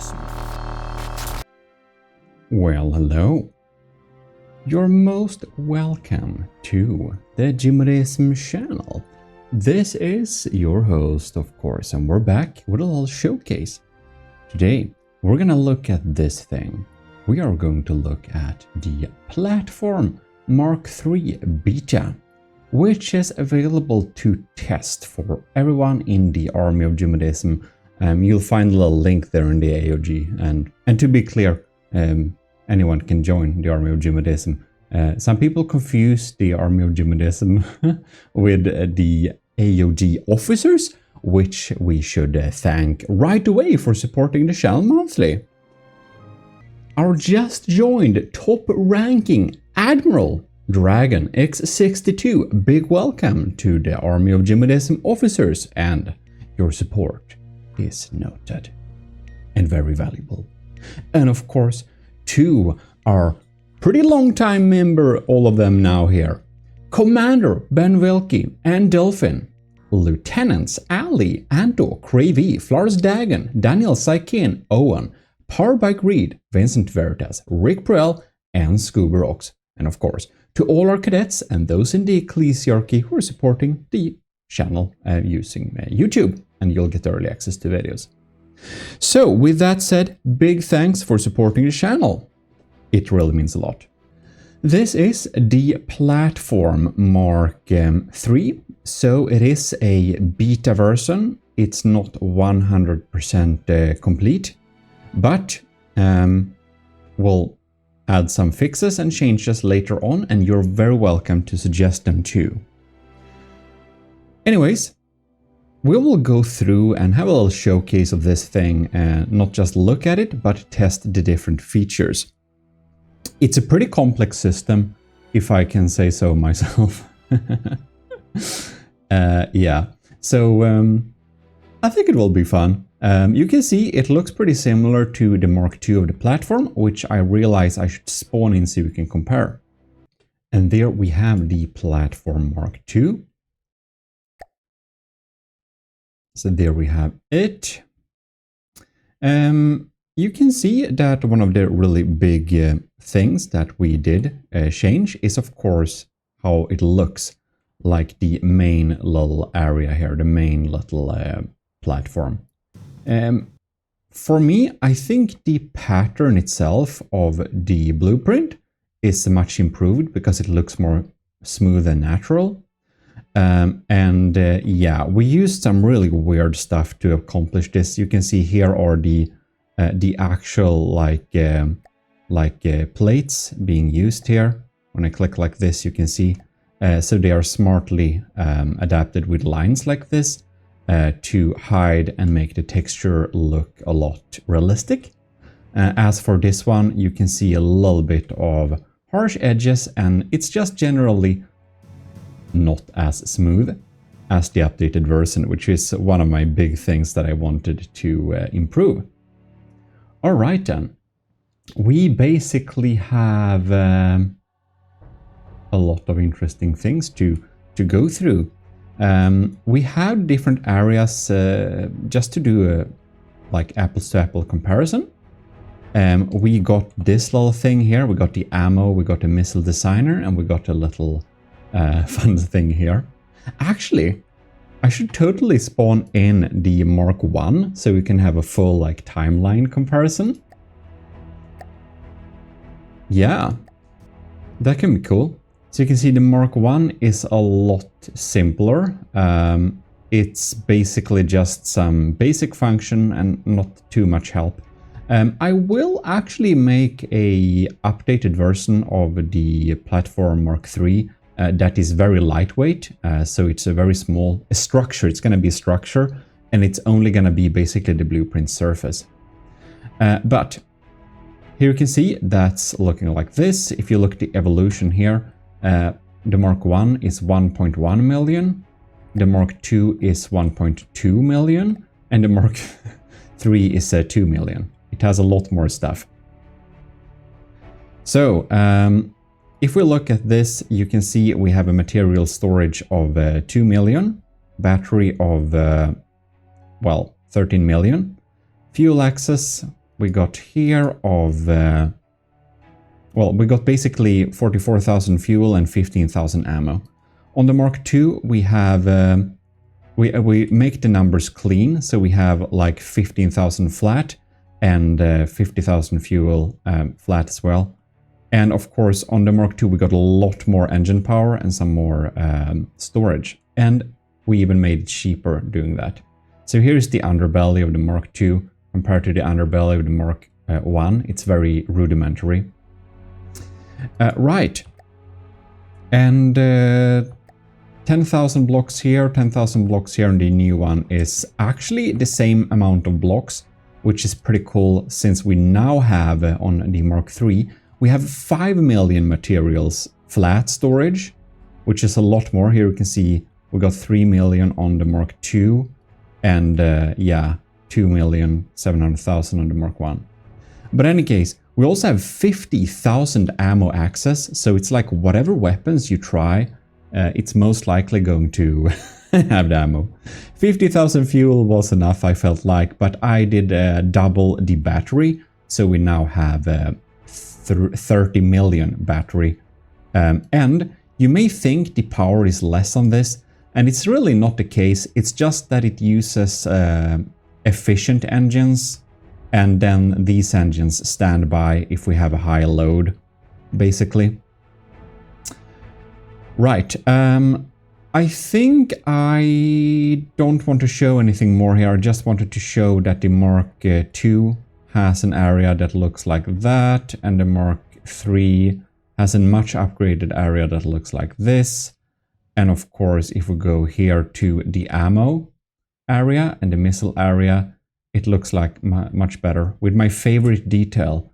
GMODISM. Well, hello. You're most welcome to the GMODISM channel. This is your host, of course, and we're back with a little showcase. Today, we're gonna look at this thing. We are going to look at the Platform Mark III Beta, which is available to test for everyone in the army of GMODISM. You'll find a little link there in the AOG, and to be clear, anyone can join the army of GMODISM. Some people confuse the army of GMODISM with the AOG officers, which we should thank right away for supporting the channel monthly. Our just joined top ranking Admiral Dragon X62, big welcome to the army of GMODISM officers, and your support is noted and very valuable. And of course, to our pretty long time member, all of them now here, Commander Ben Wilkie and Dolphin, Lieutenants Ali, Anto, Cravey, Flars Dagon, Daniel Saikin, Owen, Parbike Reed, Vincent Veritas, Rick Prell, and Scuba Rocks. And of course, to all our cadets and those in the Ecclesiarchy who are supporting the channel using YouTube, and you'll get early access to videos. So with that said, big thanks for supporting the channel. It really means a lot. This is the Platform Mark III, so it is a beta version. It's not 100% complete, but we'll add some fixes and changes later on, and you're very welcome to suggest them too. Anyways, we will go through and have a little showcase of this thing, and not just look at it, but test the different features. It's a pretty complex system, if I can say so myself. Yeah, so I think it will be fun. You can see it looks pretty similar to the Mark II of the platform, which I realize I should spawn in so we can compare. And there we have the Platform Mark II. So there we have it. You can see that one of the really big things that we did change is, of course, how it looks like the main little area here, the main little platform. For me, I think the pattern itself of the blueprint is much improved because it looks more smooth and natural. Yeah, we used some really weird stuff to accomplish this. You can see here are the actual plates being used here. When I click like this, you can see so they are smartly adapted with lines like this to hide and make the texture look a lot realistic. As for this one, you can see a little bit of harsh edges, and it's just generally not as smooth as the updated version, which is one of my big things that I wanted to improve. All right then, we basically have a lot of interesting things to go through. We have different areas just to do a like apples to apple comparison. We got this little thing here, we got the ammo, we got a missile designer, and we got a little fun thing here. Actually, I should totally spawn in the Mark I so we can have a full like timeline comparison. Yeah, that can be cool. So you can see the Mark I is a lot simpler. It's basically just some basic function and not too much help. I will actually make a updated version of the Platform Mark III that is very lightweight, so it's a very small structure. It's going to be a structure, and it's only going to be basically the blueprint surface. But here you can see that's looking like this. If you look at the evolution here, the Mark I is 1.1 million, the Mark II is 1.2 million, and the Mark III is 2 million. It has a lot more stuff. So, if we look at this, you can see we have a material storage of 2 million, battery of, well, 13 million, fuel access we got here of... well, we got basically 44,000 fuel and 15,000 ammo. On the Mark II, we have... we make the numbers clean, so we have like 15,000 flat and 50,000 fuel flat as well. And of course, on the Mark II, we got a lot more engine power and some more storage. And we even made it cheaper doing that. So here's the underbelly of the Mark II compared to the underbelly of the Mark I. It's very rudimentary. Right. And 10,000 blocks here, 10,000 blocks here, and the new one is actually the same amount of blocks, which is pretty cool since we now have on the Mark III, we have 5 million materials flat storage, which is a lot more. Here you can see we got 3 million on the Mark II and yeah, 2,700,000 on the Mark I. But in any case, we also have 50,000 ammo access, so it's like whatever weapons you try, it's most likely going to have the ammo. 50,000 fuel was enough, I felt like, but I did double the battery, so we now have 30 million battery. And you may think the power is less on this, and it's really not the case. It's just that it uses efficient engines, and then these engines stand by if we have a high load, basically. Right, I think I don't want to show anything more here. I just wanted to show that the Mark II has an area that looks like that, and the Mark III has a much upgraded area that looks like this. And of course, if we go here to the ammo area and the missile area, it looks like much better. With my favorite detail,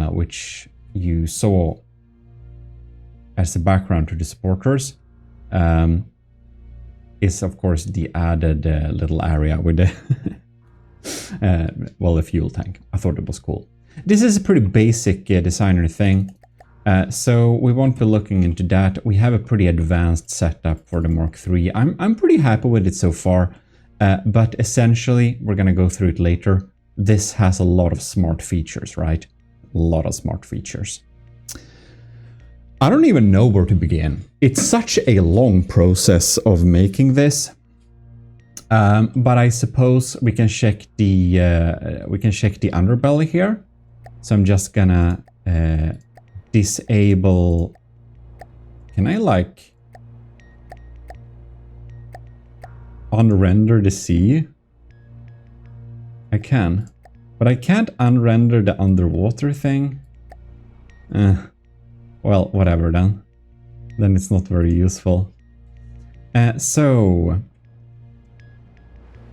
which you saw as the background to the supporters, is of course the added little area with the well, the fuel tank. I thought it was cool. This is a pretty basic designer thing, so we won't be looking into that. We have a pretty advanced setup for the Mark III. I'm pretty happy with it so far, but essentially, we're gonna go through it later. This has a lot of smart features, right? A lot of smart features. I don't even know where to begin. It's such a long process of making this, but I suppose we can check the underbelly here. So I'm just gonna disable. Can I like unrender the sea? I can, but I can't unrender the underwater thing. Well, whatever then. Then it's not very useful. So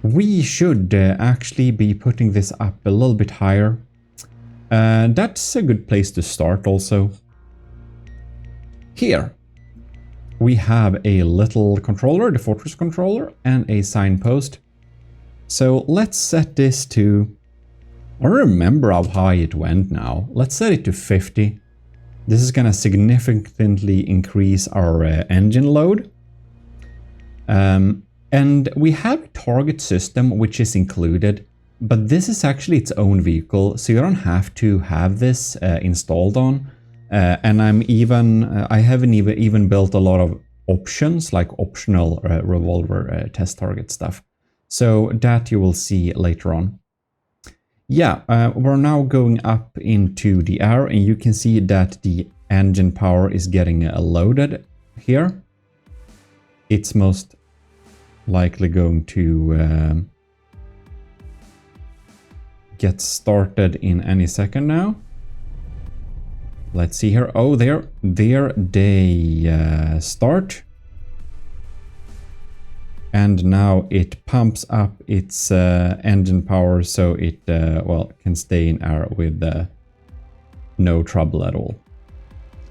we should actually be putting this up a little bit higher. That's a good place to start also. Here we have a little controller, the Fortress controller, and a signpost. So let's set this to... I don't remember how high it went now. Let's set it to 50. This is going to significantly increase our engine load. And we have a target system which is included, but this is actually its own vehicle, so you don't have to have this installed on. And I haven't even built a lot of options, like optional revolver test target stuff. So that you will see later on. Yeah, we're now going up into the air, and you can see that the engine power is getting loaded here. It's most likely going to get started in any second now. Let's see here. Oh, there they start. And now it pumps up its engine power so it well, can stay in air with no trouble at all.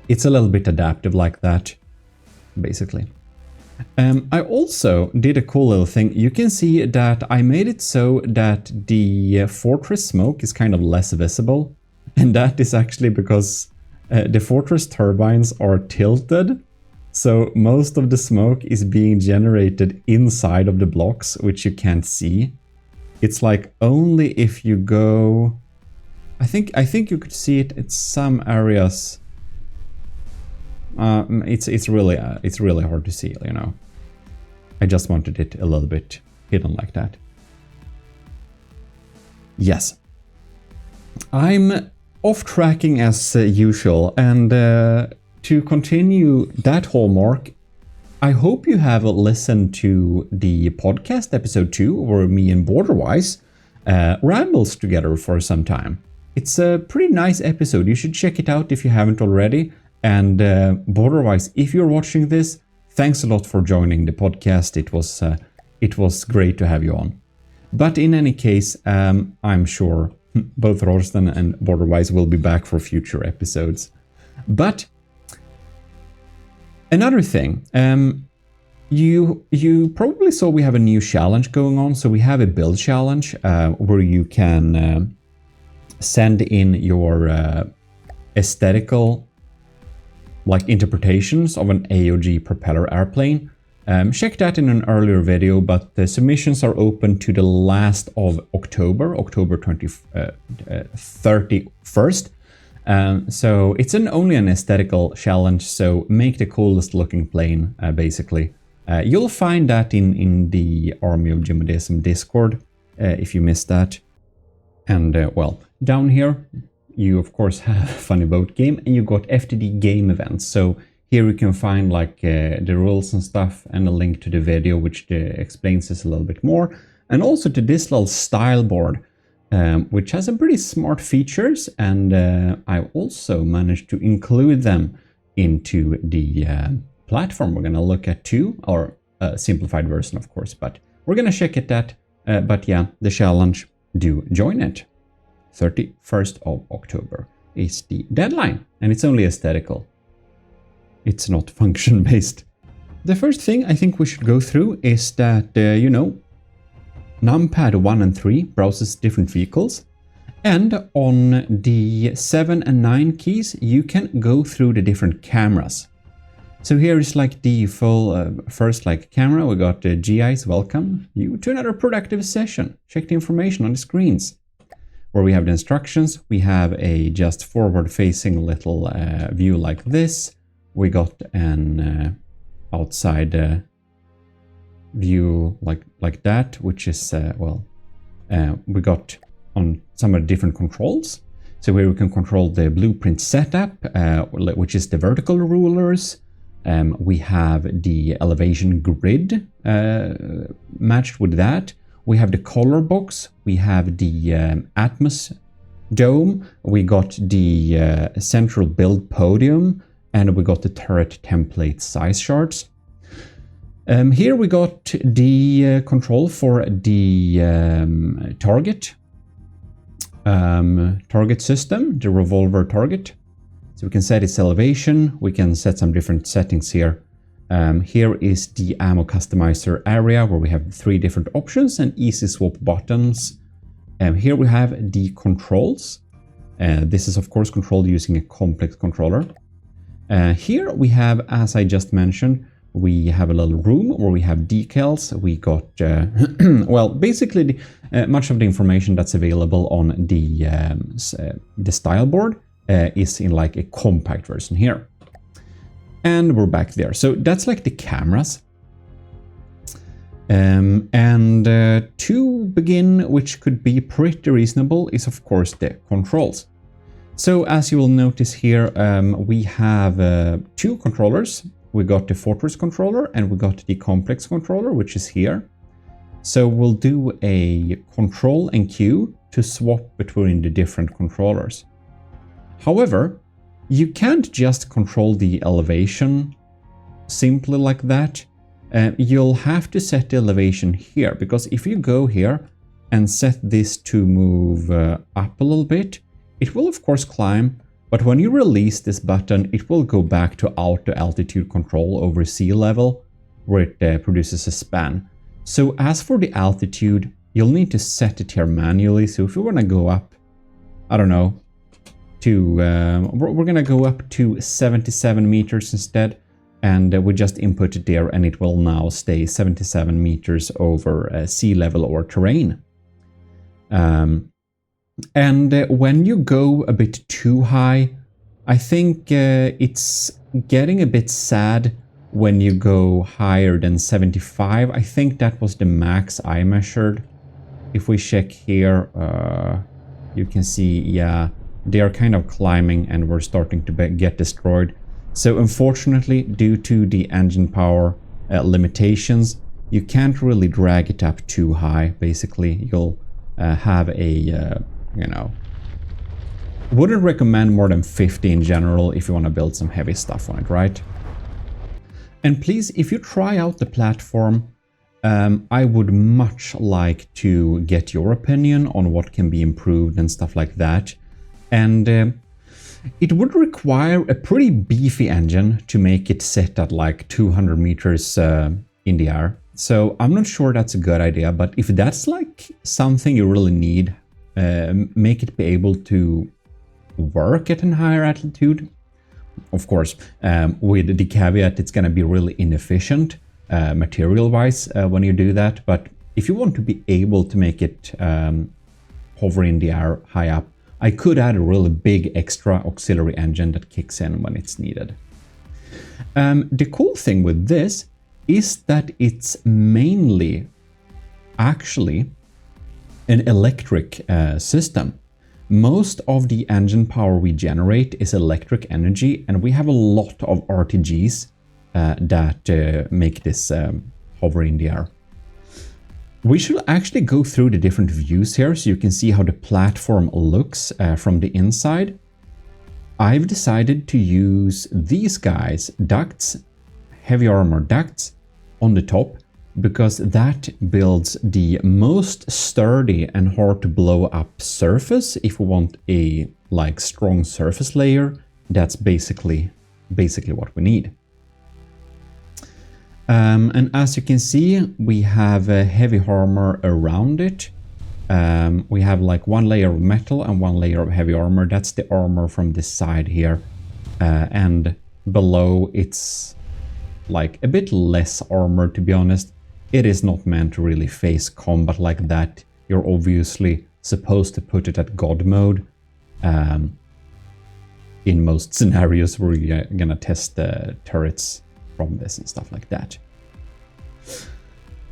It's a little bit adaptive like that, basically. I also did a cool little thing. You can see that I made it so that the Fortress smoke is kind of less visible. And that is actually because the Fortress turbines are tilted. So most of the smoke is being generated inside of the blocks, which you can't see. It's like only if you go I think you could see it in some areas. It's really hard to see, you know. I just wanted it a little bit hidden like that. Yes. I'm off tracking as usual, and to continue that hallmark, I hope you have listened to the podcast episode 2 where me and Borderwise rambles together for some time. It's a pretty nice episode. You should check it out if you haven't already. And Borderwise, if you're watching this, thanks a lot for joining the podcast. It was great to have you on. But in any case, I'm sure both Rorsten and Borderwise will be back for future episodes. But another thing, you probably saw we have a new challenge going on. So we have a build challenge where you can send in your aesthetical interpretations of an AOG propeller airplane. Check that in an earlier video, but the submissions are open to the last of October 31st. So it's only an aesthetical challenge, so make the coolest looking plane, basically. You'll find that in the Army of GMODISM Discord, if you missed that. And well, down here, you of course have Funny Boat Game, and you got FTD game events. So here you can find the rules and stuff, and a link to the video which explains this a little bit more, and also to this little style board, which has some pretty smart features, and I also managed to include them into the platform we're going to look at too, or a simplified version of course, but we're going to check it that. But yeah, the challenge, do join it. 31st of October is the deadline, and it's only aesthetical. It's not function based. The first thing I think we should go through is that, you know, numpad 1 and 3 browses different vehicles, and on the 7 and 9 keys you can go through the different cameras. So here is the full first camera. We got GIs, welcome you to another productive session. Check the information on the screens. Where we have the instructions, we have a just forward-facing little view like this. We got an outside view like that, which is, we got on some of the different controls. So here we can control the blueprint setup, which is the vertical rulers. We have the elevation grid matched with that. We have the color box, we have the Atmos dome, we got the central build podium, and we got the turret template size charts. Here we got the control for the target system, the revolver target. So we can set its elevation, we can set some different settings here. Here is the ammo customizer area where we have 3 different options and easy swap buttons. Here we have the controls. This is of course controlled using a complex controller. Here we have, as I just mentioned, we have a little room where we have decals. We got, well, basically much of the information that's available on the style board is in a compact version here. And we're back there. So that's the cameras. And to begin, which could be pretty reasonable, is of course the controls. So as you will notice here, we have 2 controllers. We got the Fortress controller and we got the complex controller, which is here. So we'll do a control and Q to swap between the different controllers. However, you can't just control the elevation simply like that. You'll have to set the elevation here, because if you go here and set this to move up a little bit, it will of course climb, but when you release this button, it will go back to auto altitude control over sea level, where it produces a span. So as for the altitude, you'll need to set it here manually. So if you want to go up, I don't know, we're gonna go up to 77 meters instead, and we just input it there, and it will now stay 77 meters over sea level or terrain. And when you go a bit too high, I think it's getting a bit sad when you go higher than 75. I think that was the max I measured. If we check here, you can see, yeah, they are kind of climbing and we're starting to get destroyed. So unfortunately, due to the engine power limitations, you can't really drag it up too high. Basically, you'll have a, you know, wouldn't recommend more than 50 in general if you want to build some heavy stuff on it, right? And please, if you try out the platform, I would much like to get your opinion on what can be improved and stuff like that. And it would require a pretty beefy engine to make it sit at like 200 meters in the air. So I'm not sure that's a good idea, but if that's like something you really need, make it be able to work at a higher altitude. Of course, with the caveat it's going to be really inefficient material-wise when you do that. But if you want to be able to make it hover in the air high up, I could add a really big extra auxiliary engine that kicks in when it's needed. The cool thing with this is that it's mainly actually an electric system. Most of the engine power we generate is electric energy, and we have a lot of RTGs that make this hover in the air. We should actually go through the different views here so you can see how the platform looks from the inside. I've decided to use these guys, ducts, heavy armor ducts, on the top, because that builds the most sturdy and hard to blow up surface. If we want a like strong surface layer, that's basically what we need. And as you can see, we have a heavy armor around it. We have like one layer of metal and one layer of heavy armor. That's the armor from this side here. And below it's like a bit less armor, to be honest. It is not meant to really face combat like that. You're obviously supposed to put it at God mode in most scenarios where you're gonna test the turrets from this and stuff like that.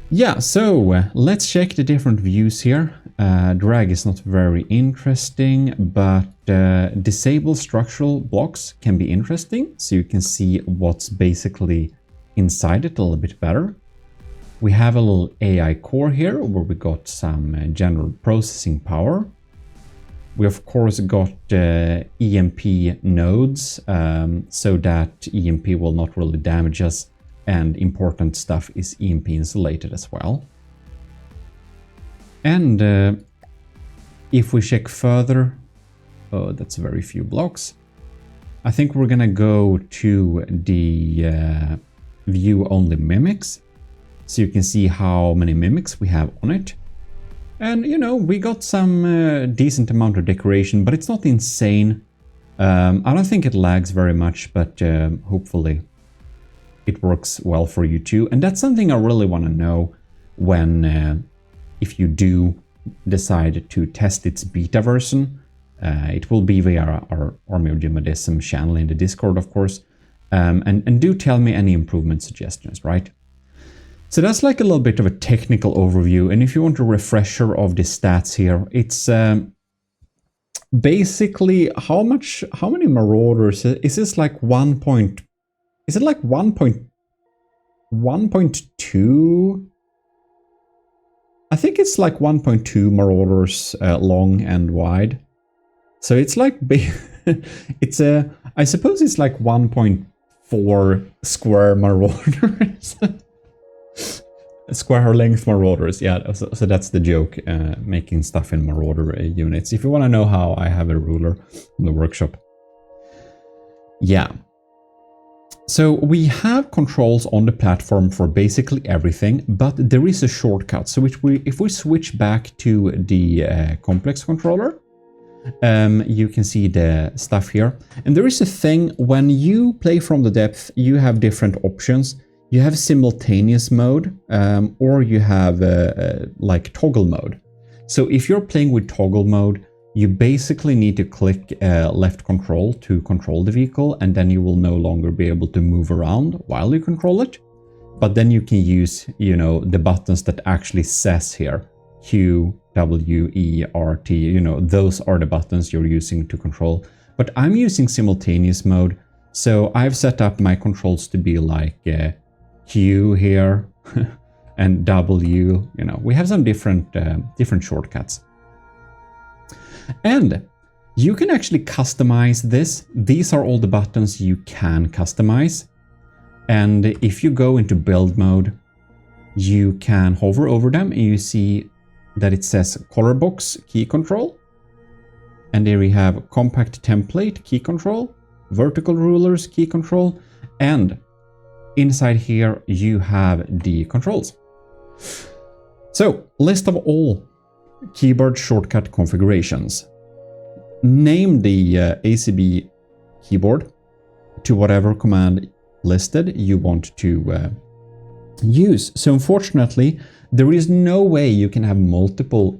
Yeah, so let's check the different views here. Drag is not very interesting, but disable structural blocks can be interesting, so you can see what's basically inside it a little bit better. We have a little AI core here where we got some general processing power. We of course got EMP nodes so that EMP will not really damage us, and important stuff is EMP insulated as well. And if we check further, oh, that's very few blocks. I think we're gonna go to the view only mimics, so you can see how many mimics we have on it. And you know, we got some decent amount of decoration, but it's not insane. I don't think it lags very much, but hopefully it works well for you too. And that's something I really want to know when, if you do decide to test its beta version. It will be via our Army of GMODISM channel in the Discord, of course. And do tell me any improvement suggestions, right? So that's like a little bit of a technical overview. And if you want a refresher of the stats here, it's basically how many marauders is this, like 1. Is it like 1.2? I think it's like 1.2 marauders long and wide. So it's like it's I suppose it's like 1.4 square marauders. Square length marauders, yeah, so that's the joke, making stuff in marauder units. If you want to know how, I have a ruler in the workshop. Yeah. So we have controls on the platform for basically everything, but there is a shortcut. So if we switch back to the complex controller, you can see the stuff here. And there is a thing, when you play From the Depth, you have different options. You have simultaneous mode, or you have like toggle mode. So if you're playing with toggle mode, you basically need to click left control to control the vehicle, and then you will no longer be able to move around while you control it. But then you can use, you know, the buttons that actually says here, Q, W, E, R, T, you know, those are the buttons you're using to control. But I'm using simultaneous mode, so I've set up my controls to be like Q here and W, you know, we have some different shortcuts. And you can actually customize this. These are all the buttons you can customize. And if you go into build mode, you can hover over them and you see that it says color box key control. And there we have compact template key control, vertical rulers key control, and inside here you have the controls. So, list of all keyboard shortcut configurations. Name the ACB keyboard to whatever command listed you want to use. So unfortunately, there is no way you can have multiple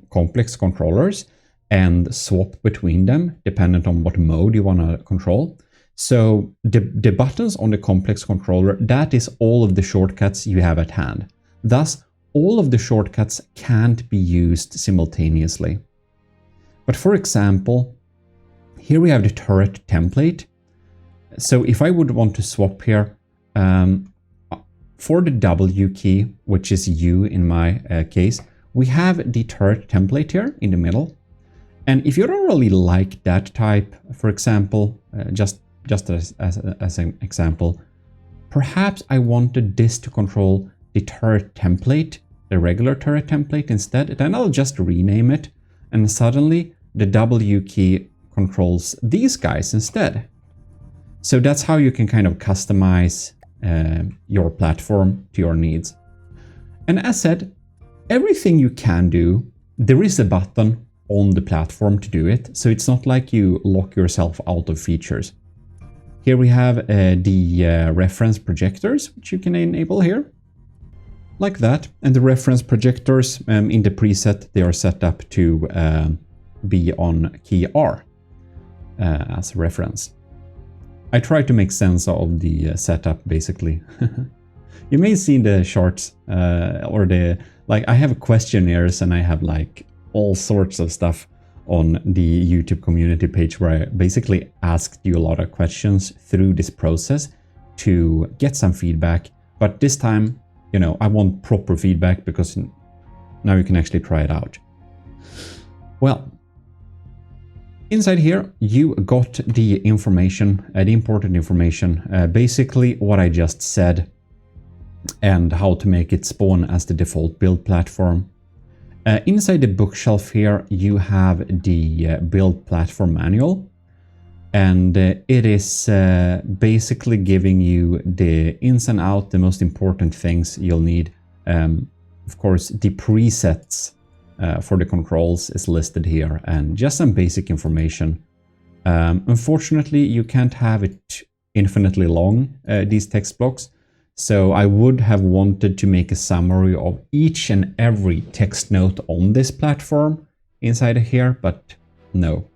complex controllers and swap between them dependent on what mode you want to control. So the buttons on the complex controller, that is all of the shortcuts you have at hand. Thus, all of the shortcuts can't be used simultaneously. But for example, here we have the turret template. So if I would want to swap here, for the W key, which is U in my case, we have the turret template here in the middle. And if you don't really like that type, for example, just as an example, perhaps I wanted this to control the turret template, the regular turret template instead, then I'll just rename it, and suddenly the W key controls these guys instead. So that's how you can kind of customize your platform to your needs. And as said, everything you can do, there is a button on the platform to do it, so it's not like you lock yourself out of features. Here we have the reference projectors, which you can enable here, like that. And the reference projectors in the preset, they are set up to be on key R as a reference. I try to make sense of the setup, basically. You may see in the shorts or the, like, I have questionnaires and I have like all sorts of stuff on the YouTube community page where I basically asked you a lot of questions through this process to get some feedback. But this time, you know, I want proper feedback because now you can actually try it out. Well, inside here, you got the information, the important information, basically what I just said, and how to make it spawn as the default build platform. Inside the bookshelf here, you have the build platform manual, and it is basically giving you the ins and outs, the most important things you'll need. Of course, the presets for the controls is listed here, and just some basic information. Unfortunately, you can't have it infinitely long, these text blocks. So I would have wanted to make a summary of each and every text note on this platform inside of here, but no.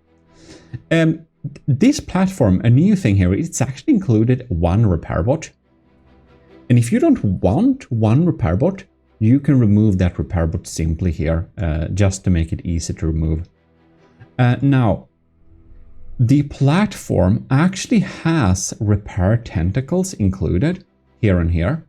This platform, a new thing here, it's actually included one repair bot. And if you don't want one repair bot, you can remove that repair bot simply here, just to make it easy to remove. Now, the platform actually has repair tentacles included here and here,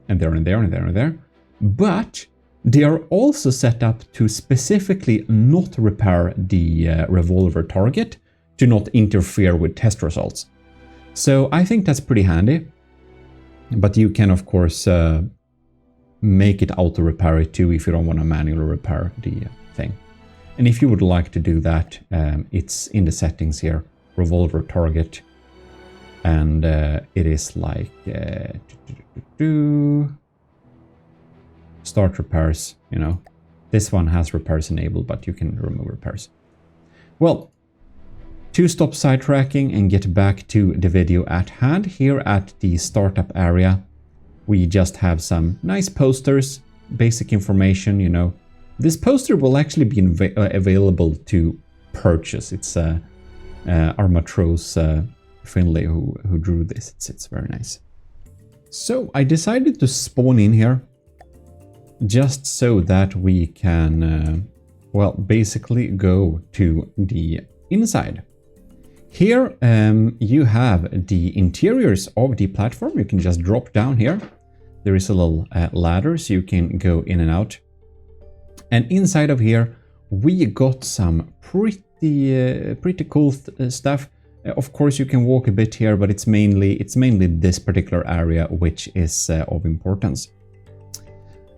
and there and there and there and there, but they are also set up to specifically not repair the revolver target, to not interfere with test results. So I think that's pretty handy, but you can of course make it auto repair it too if you don't want to manually repair the thing. And if you would like to do that, it's in the settings here, revolver target, and it is like start repairs, you know. This one has repairs enabled, but you can remove repairs. Well, to stop sidetracking and get back to the video at hand, here at the startup area, we just have some nice posters, basic information, you know. This poster will actually be available to purchase. It's Armatros Finlay who drew this. It's very nice. So I decided to spawn in here just so that we can, well, basically go to the inside. Here you have the interiors of the platform. You can just drop down here. There is a little ladder so you can go in and out. And inside of here we got some pretty cool stuff. Of course you can walk a bit here, but it's mainly this particular area which is of importance.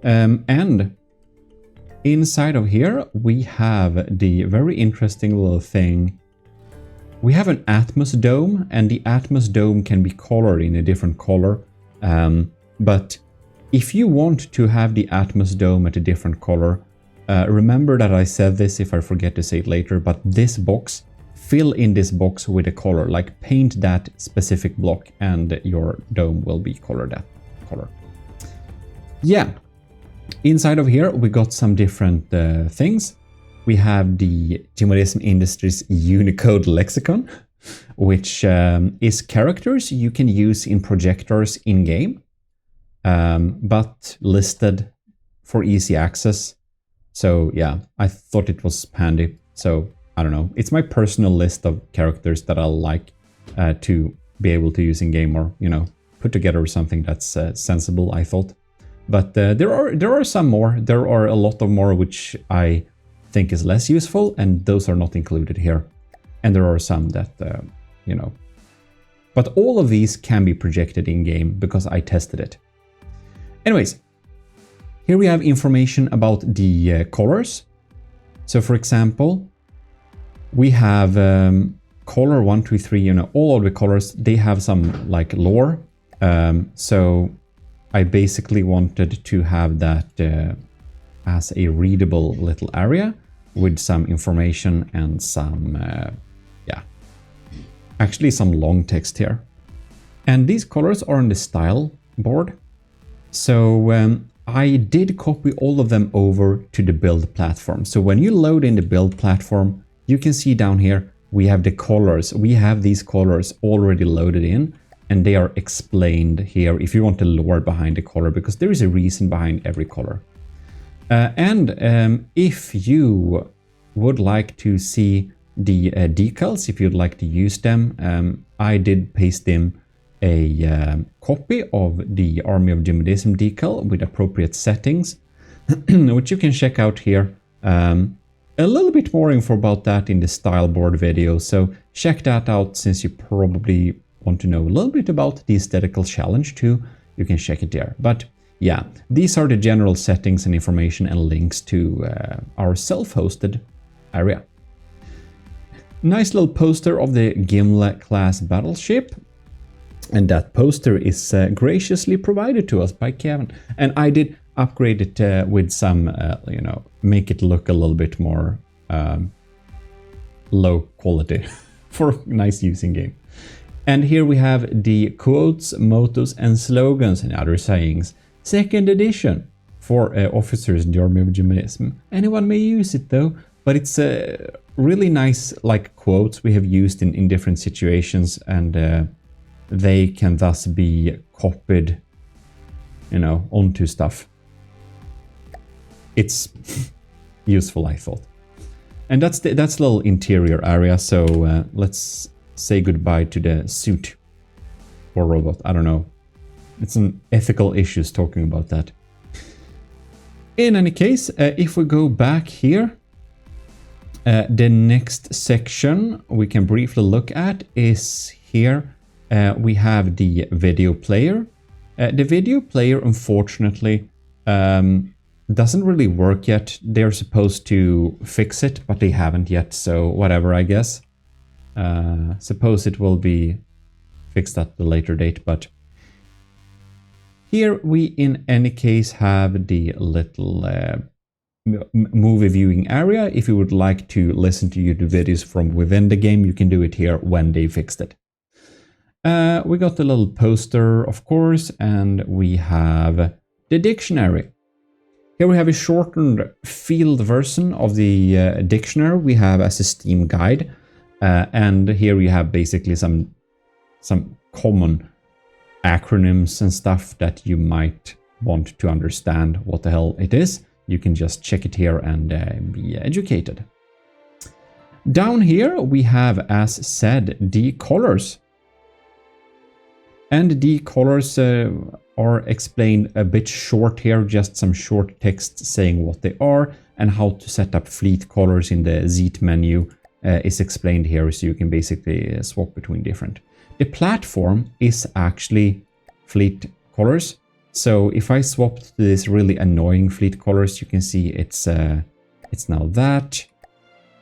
And inside of here we have the very interesting little thing. We have an Atmos dome, and the Atmos dome can be colored in a different color. But if you want to have the Atmos dome at a different color, remember that I said this if I forget to say it later, but this box, fill in this box with a color, like paint that specific block and your dome will be colored that color. Yeah, inside of here we got some different things. We have the GMODISM Industries Unicode Lexicon, which is characters you can use in projectors in-game, but listed for easy access. So yeah, I thought it was handy. So I don't know, it's my personal list of characters that I like to be able to use in-game, or, you know, put together something that's sensible, I thought. But there are some more. There are a lot of more which I think is less useful, and those are not included here. And there are some that, you know. But all of these can be projected in-game because I tested it. Anyways, here we have information about the colors. So for example, we have color 1, 2, 3, you know, all of the colors, they have some like lore. So I basically wanted to have that as a readable little area with some information and some, yeah, actually some long text here. And these colors are on the style board. So I did copy all of them over to the build platform. So when you load in the build platform, you can see down here, we have the colors. We have these colors already loaded in, and they are explained here if you want the lore behind the color, because there is a reason behind every color. And if you would like to see the decals, if you'd like to use them, I did paste in a copy of the Army of GMODISM decal with appropriate settings, which you can check out here. A little bit more info about that in the style board video, so check that out since you probably want to know a little bit about the aesthetical challenge too. You can check it there. But yeah, these are the general settings and information and links to our self-hosted area. Nice little poster of the Gimle class battleship. And that poster is graciously provided to us by Kevin. And I did upgrade it with some, you know, make it look a little bit more low quality for a nice using game. And here we have the quotes, mottos, and slogans and other sayings. Second edition for officers in the Army of GMODISM. Anyone may use it though, but it's really nice, like, quotes we have used in different situations, and they can thus be copied, you know, onto stuff. It's useful, I thought. And that's a little interior area, so let's say goodbye to the suit or robot. I don't know. It's an ethical issues talking about that. In any case, if we go back here, the next section we can briefly look at is here. We have the video player. The video player, unfortunately, doesn't really work yet. They're supposed to fix it, but they haven't yet, so whatever, I guess. Suppose it will be fixed at the later date, but here we in any case have the little movie viewing area. If you would like to listen to YouTube videos from within the game, you can do it here when they fixed it. We got the little poster, of course, and we have the dictionary. Here we have a shortened field version of the dictionary we have as a Steam guide. And here you have basically some common acronyms and stuff that you might want to understand what the hell it is. You can just check it here and be educated. Down here we have, as said, the colors. And the colors are explained a bit short here, just some short text saying what they are, and how to set up fleet colors in the Z menu is explained here, so you can basically swap between different. The platform is actually fleet colors. So if I swap to this really annoying fleet colors, you can see it's now that.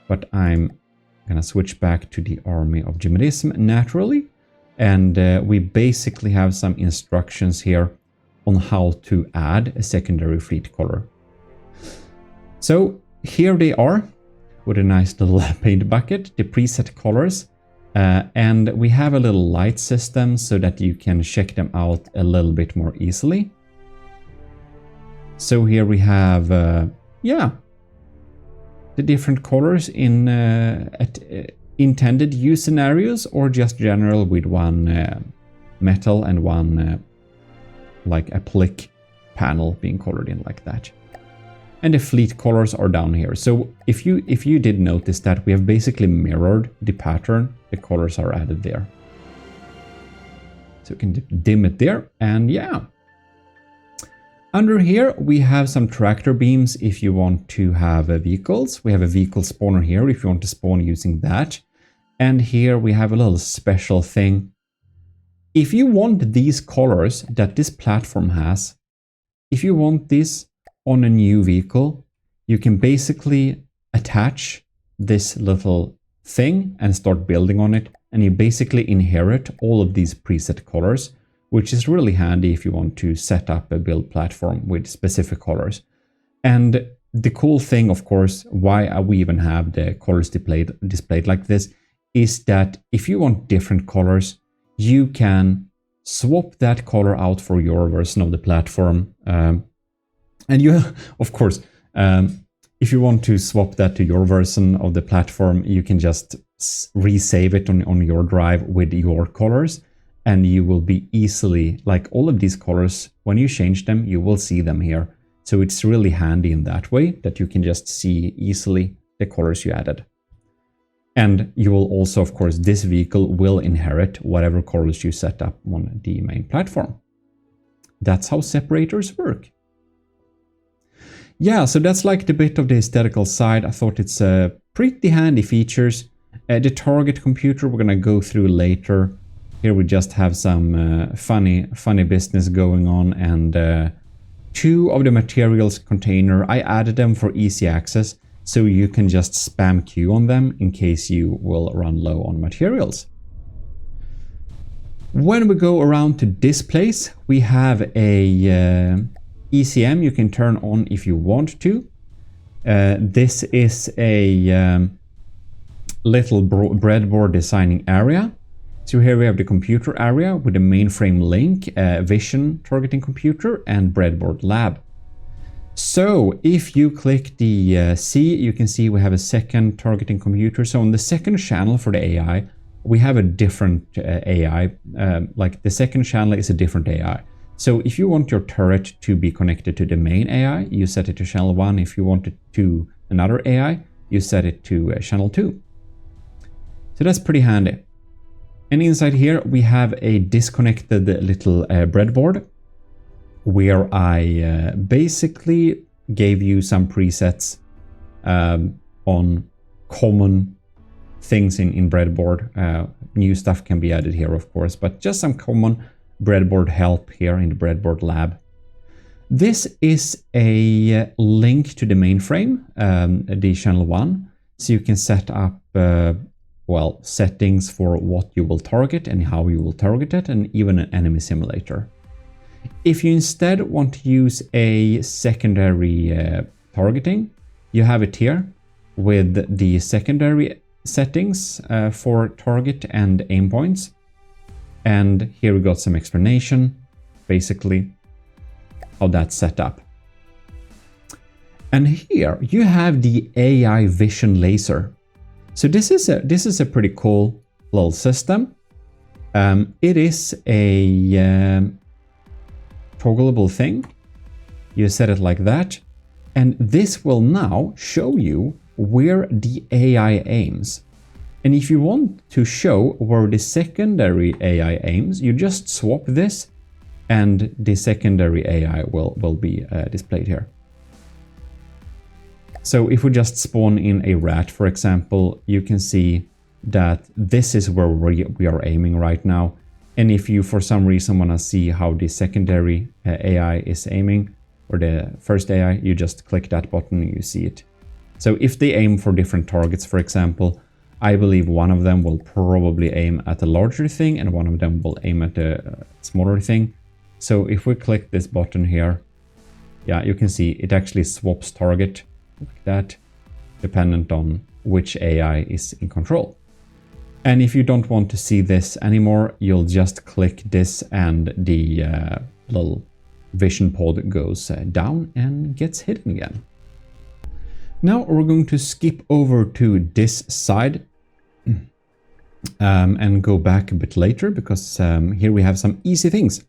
But I'm gonna switch back to the army of GMODISM naturally. And we basically have some instructions here on how to add a secondary fleet color. So here they are with a nice little paint bucket, the preset colors. And we have a little light system so that you can check them out a little bit more easily. So here we have, the different colors in intended use scenarios, or just general with one metal and one like a plick panel being colored in like that. And the fleet colors are down here. So if you did notice that we have basically mirrored the pattern, the colors are added there. So you can dim it there, and yeah. Under here we have some tractor beams if you want to have vehicles. We have a vehicle spawner here if you want to spawn using that. And here we have a little special thing. If you want these colors that this platform has, if you want this on a new vehicle, you can basically attach this little thing and start building on it. And you basically inherit all of these preset colors, which is really handy if you want to set up a build platform with specific colors. And the cool thing, of course, why we even have the colors displayed like this, is that if you want different colors, you can swap that color out for your version of the platform. And you, of course, if you want to swap that to your version of the platform, you can just resave it on your drive with your colors. And you will be easily, like all of these colors, when you change them, you will see them here. So it's really handy in that way that you can just see easily the colors you added. And you will also, of course, this vehicle will inherit whatever colors you set up on the main platform. That's how separators work. Yeah, so that's like the bit of the aesthetical side. I thought it's pretty handy features. The target computer we're gonna go through later. Here we just have some funny business going on, and 2 of the materials container, I added them for easy access, so you can just spam Q on them in case you will run low on materials. When we go around to displays, we have a ECM you can turn on if you want to. This is a little breadboard designing area. So here we have the computer area with the mainframe link, vision targeting computer, and breadboard lab. So if you click the C, you can see we have a second targeting computer. So on the second channel for the AI, we have a different AI. Like the second channel is a different AI. So if you want your turret to be connected to the main AI, you set it to channel 1. If you want it to another AI, you set it to channel 2. So that's pretty handy. And inside here, we have a disconnected little breadboard where I basically gave you some presets on common things in breadboard. New stuff can be added here, of course, but just some common breadboard help here in the breadboard lab. This is a link to the mainframe, the channel 1, so you can set up well, settings for what you will target and how you will target it, and even an enemy simulator. If you instead want to use a secondary targeting, you have it here with the secondary settings for target and aim points. And here we got some explanation, basically, how that's set up. And here you have the AI vision laser. So this is a pretty cool little system. It is a toggleable thing. You set it like that, and this will now show you where the AI aims. And if you want to show where the secondary AI aims, you just swap this, and the secondary AI will be displayed here. So if we just spawn in a rat, for example, you can see that this is where we are aiming right now. And if you for some reason want to see how the secondary AI is aiming, or the first AI, you just click that button and you see it. So if they aim for different targets, for example, I believe one of them will probably aim at a larger thing and one of them will aim at a smaller thing. So if we click this button here, yeah, you can see it actually swaps target like that, dependent on which AI is in control. And if you don't want to see this anymore, you'll just click this and the little vision pod goes down and gets hidden again. Now we're going to skip over to this side and go back a bit later, because here we have some easy things.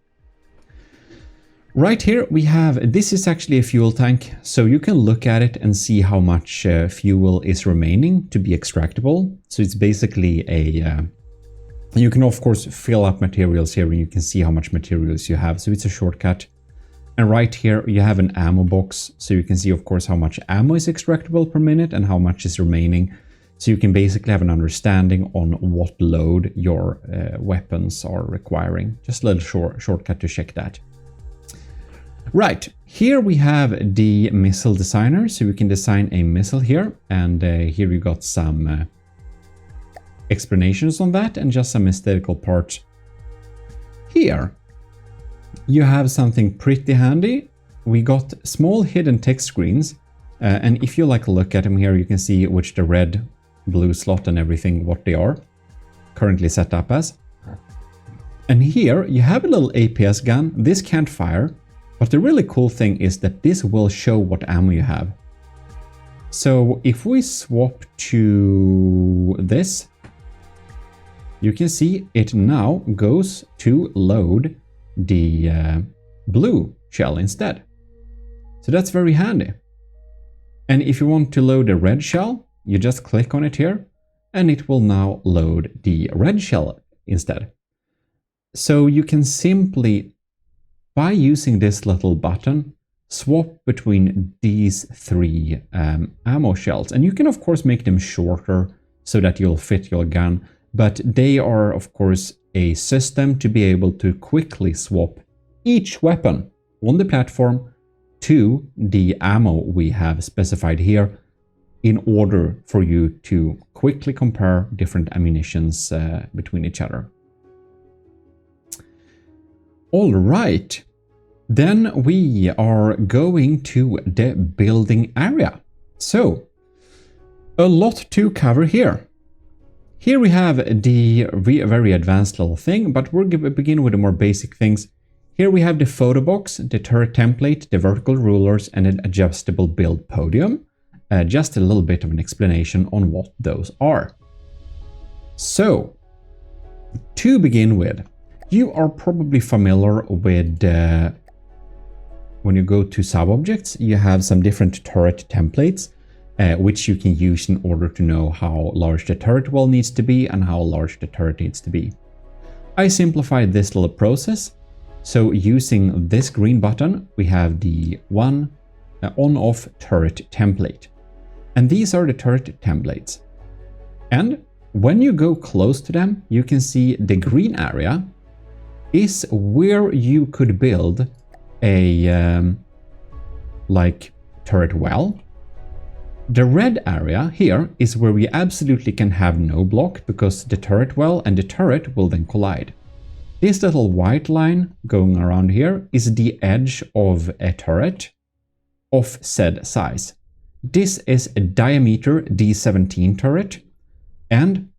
Right here we have, this is actually a fuel tank, so you can look at it and see how much fuel is remaining to be extractable. So it's basically a, you can of course fill up materials here and you can see how much materials you have, so it's a shortcut. And right here you have an ammo box, so you can see of course how much ammo is extractable per minute and how much is remaining. So you can basically have an understanding on what load your weapons are requiring. Just a little shortcut to check that. Right, here we have the missile designer, so we can design a missile here, and here you got some explanations on that and just some aesthetical parts. Here you have something pretty handy. We got small hidden text screens, and if you look at them here, you can see which the red, blue slot and everything, what they are currently set up as. And here you have a little APS gun. This can't fire, but the really cool thing is that this will show what ammo you have. So if we swap to this, you can see it now goes to load the blue shell instead. So that's very handy. And if you want to load a red shell, you just click on it here and it will now load the red shell instead. So you can simply, by using this little button, swap between these three ammo shells. And you can of course make them shorter so that you'll fit your gun, but they are of course a system to be able to quickly swap each weapon on the platform to the ammo we have specified here, in order for you to quickly compare different ammunitions between each other. All right. Then we are going to the building area. So, a lot to cover here. Here we have the very advanced little thing, but we're going to begin with the more basic things. Here we have the photo box, the turret template, the vertical rulers, and an adjustable build podium. Just a little bit of an explanation on what those are. So, to begin with, you are probably familiar with when you go to sub-objects, you have some different turret templates, which you can use in order to know how large the turret wall needs to be and how large the turret needs to be. I simplified this little process. So using this green button, we have the on-off turret template. And these are the turret templates. And when you go close to them, you can see the green area is where you could build a turret well. The red area here is where we absolutely can have no block, because the turret well and the turret will then collide. This little white line going around here is the edge of a turret of said size. This is a diameter D17 turret, and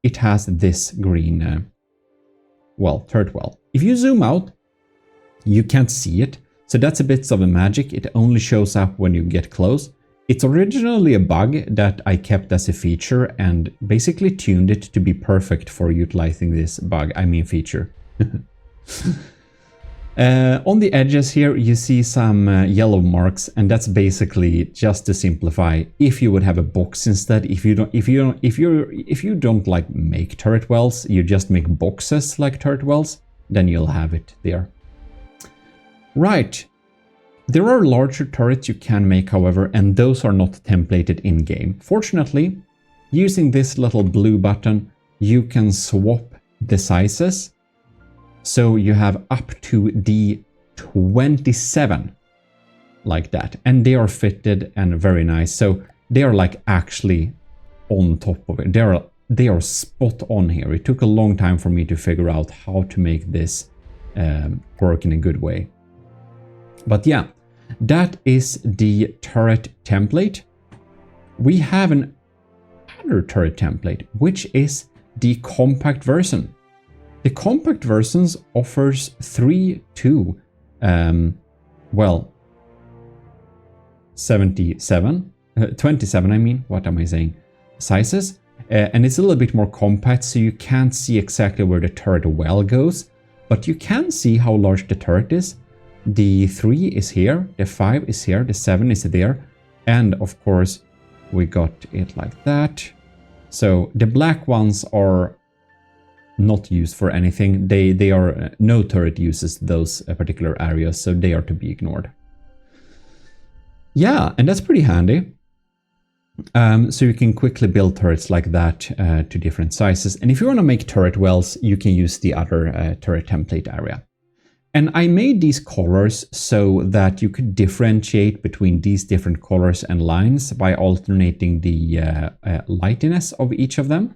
it has this green turret well. If you zoom out, you can't see it, So that's a bit of a magic. It only shows up when you get close. It's originally a bug that I kept as a feature and basically tuned it to be perfect for utilizing this feature. On the edges here, you see some yellow marks, and that's basically, just to simplify, if you would have a box instead. If you don't like make turret wells, you just make boxes like turret wells, then you'll have it there. Right. There are larger turrets you can make, however, and those are not templated in-game. Fortunately, using this little blue button, you can swap the sizes. So you have up to D27, like that. And they are fitted and very nice. So they are like actually on top of it. They are spot on here. It took a long time for me to figure out how to make this work in a good way. But yeah. That is the turret template. We have another turret template, which is the compact version. The compact versions offers 3 to 27 I mean, what am I saying, sizes, and it's a little bit more compact, so you can't see exactly where the turret well goes, but you can see how large the turret is. The 3 is here, the 5 is here, the 7 is there, and of course we got it like that. So the black ones are not used for anything. They are no turret uses those particular areas, so they are to be ignored. Yeah, and that's pretty handy. So you can quickly build turrets like that to different sizes. And if you want to make turret wells, you can use the other turret template area. And I made these colors so that you could differentiate between these different colors and lines by alternating the lightiness of each of them.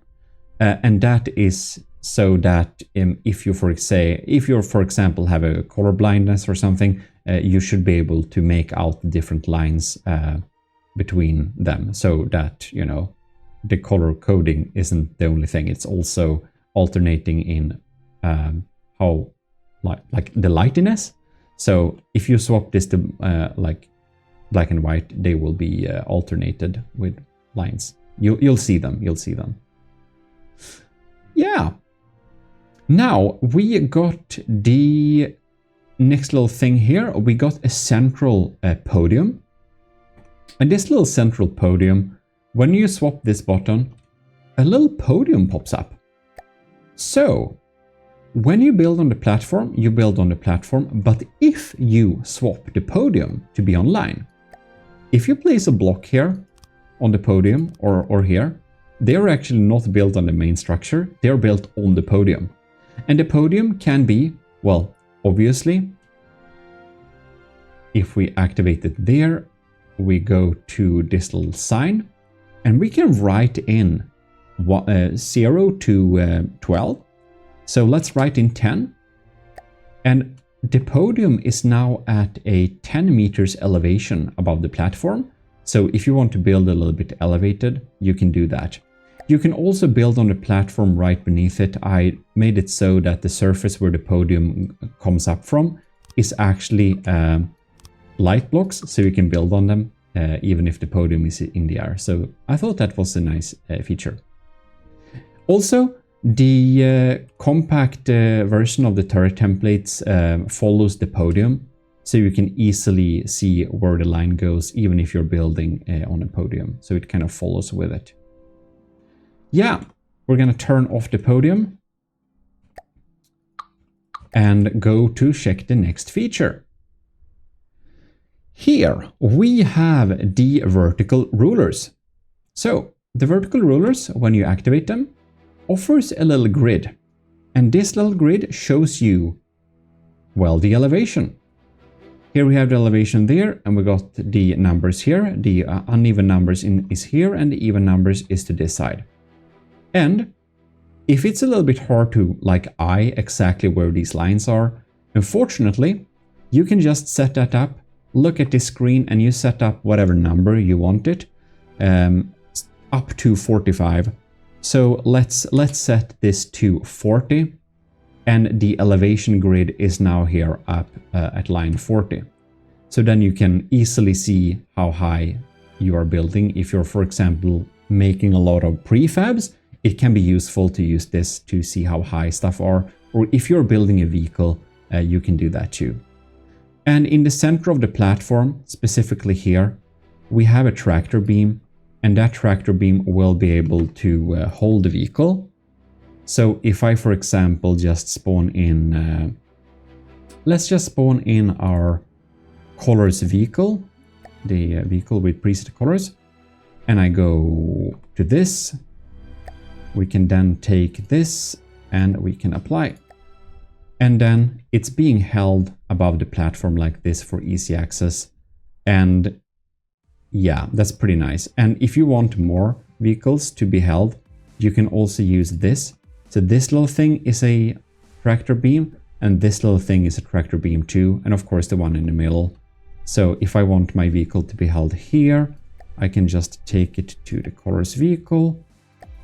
And that is so that if you, for example, have a color blindness or something, you should be able to make out the different lines between them, so that, you know, the color coding isn't the only thing. It's also alternating in how like the lightiness. So if you swap this to like black and white, they will be alternated with lines. You'll see them. You'll see them. Yeah. Now we got the next little thing here. We got a central podium. And this little central podium, when you swap this button, a little podium pops up. So when you build on the platform, you build on the platform, but if you swap the podium to be online, if you place a block here on the podium or here, they are actually not built on the main structure, they are built on the podium. And the podium can be, well, obviously, if we activate it there, we go to this little sign, and we can write in 0 to 12. So let's write in 10, and the podium is now at a 10 meters elevation above the platform. So if you want to build a little bit elevated, you can do that. You can also build on the platform right beneath it. I made it so that the surface where the podium comes up from is actually light blocks, so you can build on them even if the podium is in the air. So I thought that was a nice feature. Also, the compact version of the turret templates follows the podium, so you can easily see where the line goes even if you're building on a podium. So it kind of follows with it. Yeah, we're gonna turn off the podium and go to check the next feature. Here we have the vertical rulers. So the vertical rulers, when you activate them, offers a little grid, and this little grid shows you, well, the elevation. Here we have the elevation there, and we got the numbers here. The uneven numbers is here, and the even numbers is to this side. And if it's a little bit hard to eye exactly where these lines are, unfortunately, you can just set that up, look at this screen, and you set up whatever number you want it, up to 45. So let's set this to 40, and the elevation grid is now here up at line 40. So then you can easily see how high you are building. If you're, for example, making a lot of prefabs, it can be useful to use this to see how high stuff are. Or if you're building a vehicle, you can do that too. And in the center of the platform, specifically here, we have a tractor beam, and that tractor beam will be able to hold the vehicle. So if I, for example, just spawn in, let's just spawn in our colors vehicle, the vehicle with preset colors, and I go to this, we can then take this and we can apply. And then it's being held above the platform like this for easy access. And yeah, that's pretty nice. And if you want more vehicles to be held, you can also use this. So this little thing is a tractor beam, and this little thing is a tractor beam too, and of course the one in the middle. So if I want my vehicle to be held here, I can just take it to the colors vehicle,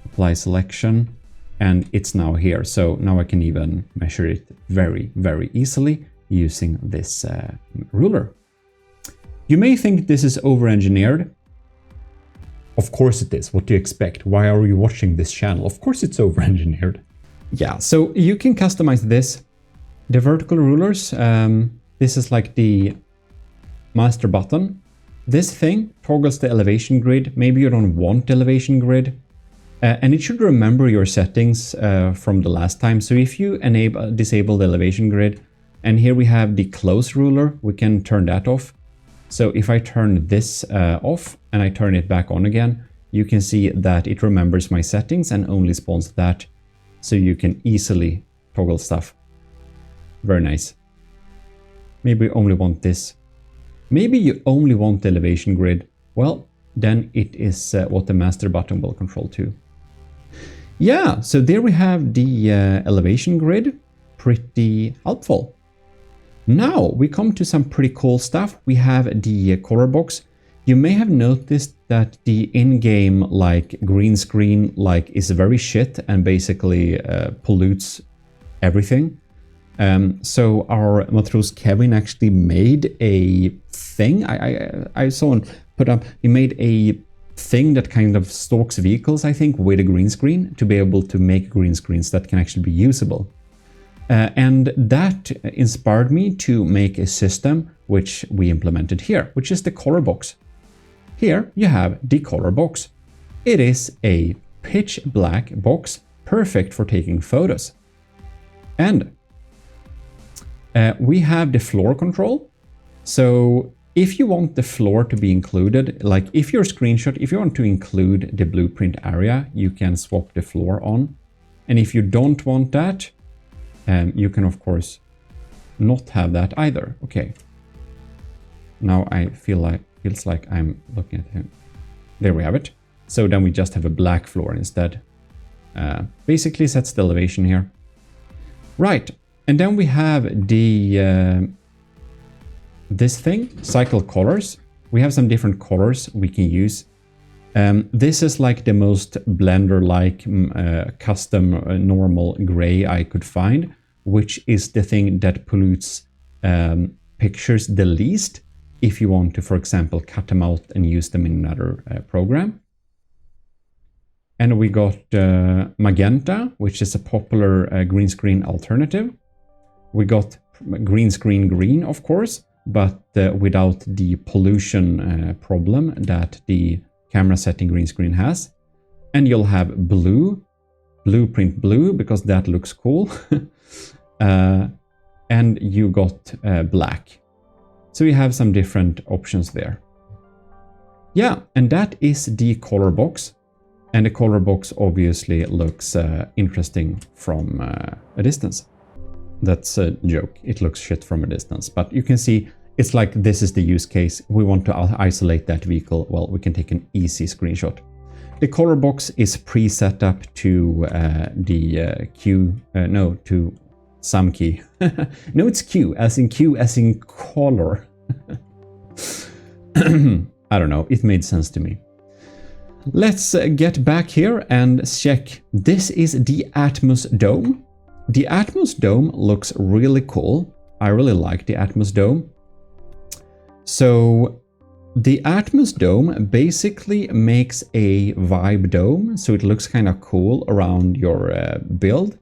apply selection, and it's now here. So now I can even measure it very, very easily using this ruler. You may think this is over-engineered. Of course it is. What do you expect? Why are you watching this channel? Of course it's over-engineered. Yeah, so you can customize this. The vertical rulers, this is like the master button. This thing toggles the elevation grid. Maybe you don't want the elevation grid. And it should remember your settings from the last time. So if you disable the elevation grid, and here we have the close ruler, we can turn that off. So if I turn this off and I turn it back on again, you can see that it remembers my settings and only spawns that. So you can easily toggle stuff. Very nice. Maybe you only want this. Maybe you only want the elevation grid. Well, then it is what the master button will control too. Yeah, so there we have the elevation grid. Pretty helpful. Now we come to some pretty cool stuff. We have the color box. You may have noticed that the in-game green screen is very shit and basically pollutes everything. So our Matros Kevin actually made a thing. I saw him put up. He made a thing that kind of stalks vehicles, I think, with a green screen to be able to make green screens that can actually be usable. And that inspired me to make a system which we implemented here, which is the color box. Here you have the color box. It is a pitch black box, perfect for taking photos. And we have the floor control. So if you want the floor to be included, like if your screenshot, if you want to include the blueprint area, you can swap the floor on. And if you don't want that, you can of course not have that either. Okay. Now I feels like I'm looking at him. There we have it. So then we just have a black floor instead. Basically sets the elevation here. Right. And then we have the this thing, cycle colors. We have some different colors we can use. This is like the most Blender-like custom normal gray I could find, which is the thing that pollutes pictures the least if you want to, for example, cut them out and use them in another program. And we got magenta, which is a popular green screen alternative. We got green screen green, of course, but without the pollution problem that the camera setting green screen has. And you'll have blue, blueprint blue, because that looks cool. And you got black. So you have some different options there. Yeah, and that is the color box. And the color box obviously looks interesting from a distance. That's a joke. It looks shit from a distance. But you can see it's like this is the use case. We want to isolate that vehicle. Well, we can take an easy screenshot. The color box is pre-set up to the to some key. No, it's Q as in color. I don't know. It made sense to me. Let's get back here and check. This is the Atmos Dome. The Atmos Dome looks really cool. I really like the Atmos Dome. So the Atmos dome basically makes a vibe dome, so it looks kind of cool around your build,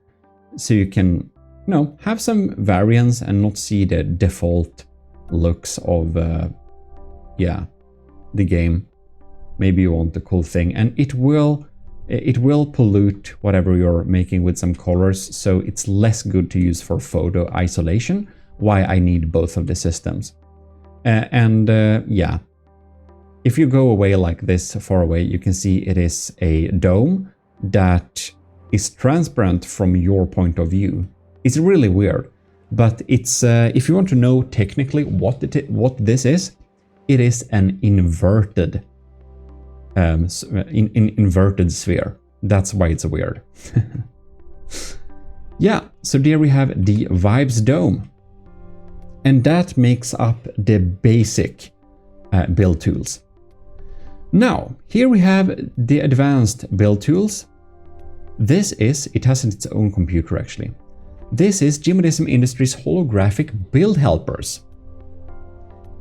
so you can, you know, have some variance and not see the default looks of yeah, the game. Maybe you want the cool thing, and it will pollute whatever you're making with some colors, so it's less good to use for photo isolation. Why I need both of the systems. Yeah, if you go away like this, far away, you can see it is a dome that is transparent from your point of view. It's really weird, but it's if you want to know technically what this is, it is an inverted inverted sphere. That's why it's weird. Yeah, so there we have the Vibes dome, and that makes up the basic build tools. Now, here we have the advanced build tools. It has its own computer actually. This is GMODISM Industries holographic build helpers.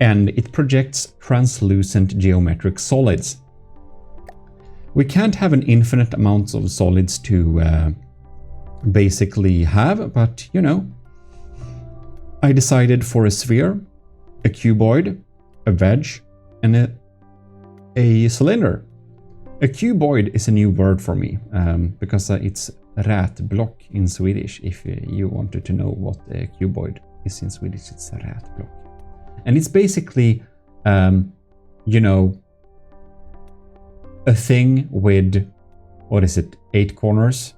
And it projects translucent geometric solids. We can't have an infinite amount of solids to basically have, but you know, I decided for a sphere, a cuboid, a wedge, and a cylinder. A cuboid is a new word for me because it's rätblock in Swedish. If you wanted to know what a cuboid is in Swedish, it's a rätblock. And it's basically, you know, a thing with, what is it, 8 corners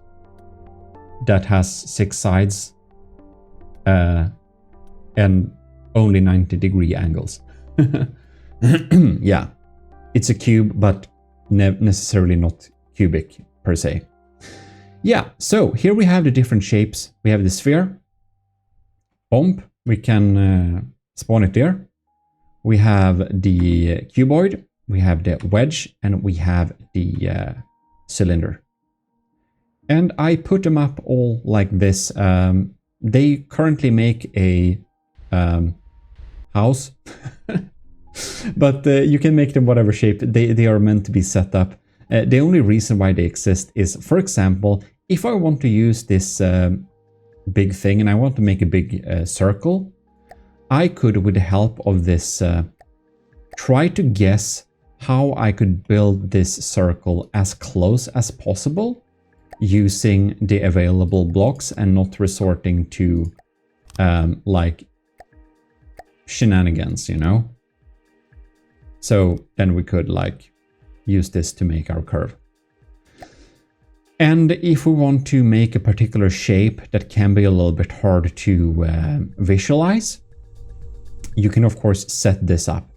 that has 6 sides and only 90-degree angles. Yeah, it's a cube, but necessarily not cubic per se. Yeah, so here we have the different shapes. We have the sphere, bomb, we can spawn it there. We have the cuboid, we have the wedge, and we have the cylinder. And I put them up all like this. They currently make a house, but you can make them whatever shape. They are meant to be set up. The only reason why they exist is, for example, if I want to use this big thing and I want to make a big circle, I could, with the help of this, try to guess how I could build this circle as close as possible using the available blocks and not resorting to like shenanigans, you know? So then we could like use this to make our curve. And if we want to make a particular shape that can be a little bit hard to visualize, you can of course set this up.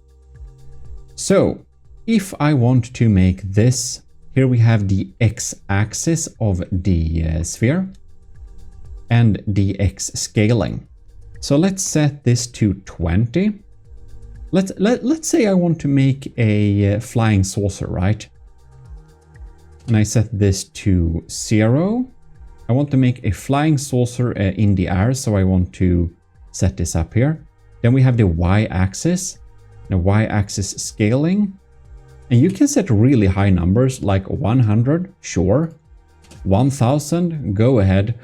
So if I want to make this, here we have the x-axis of the sphere and the x scaling. So let's set this to 20. Let's say I want to make a flying saucer, right? And I set this to 0. I want to make a flying saucer in the air, so I want to set this up here. Then we have the y-axis, the y-axis scaling. And you can set really high numbers like 100, sure. 1000, go ahead.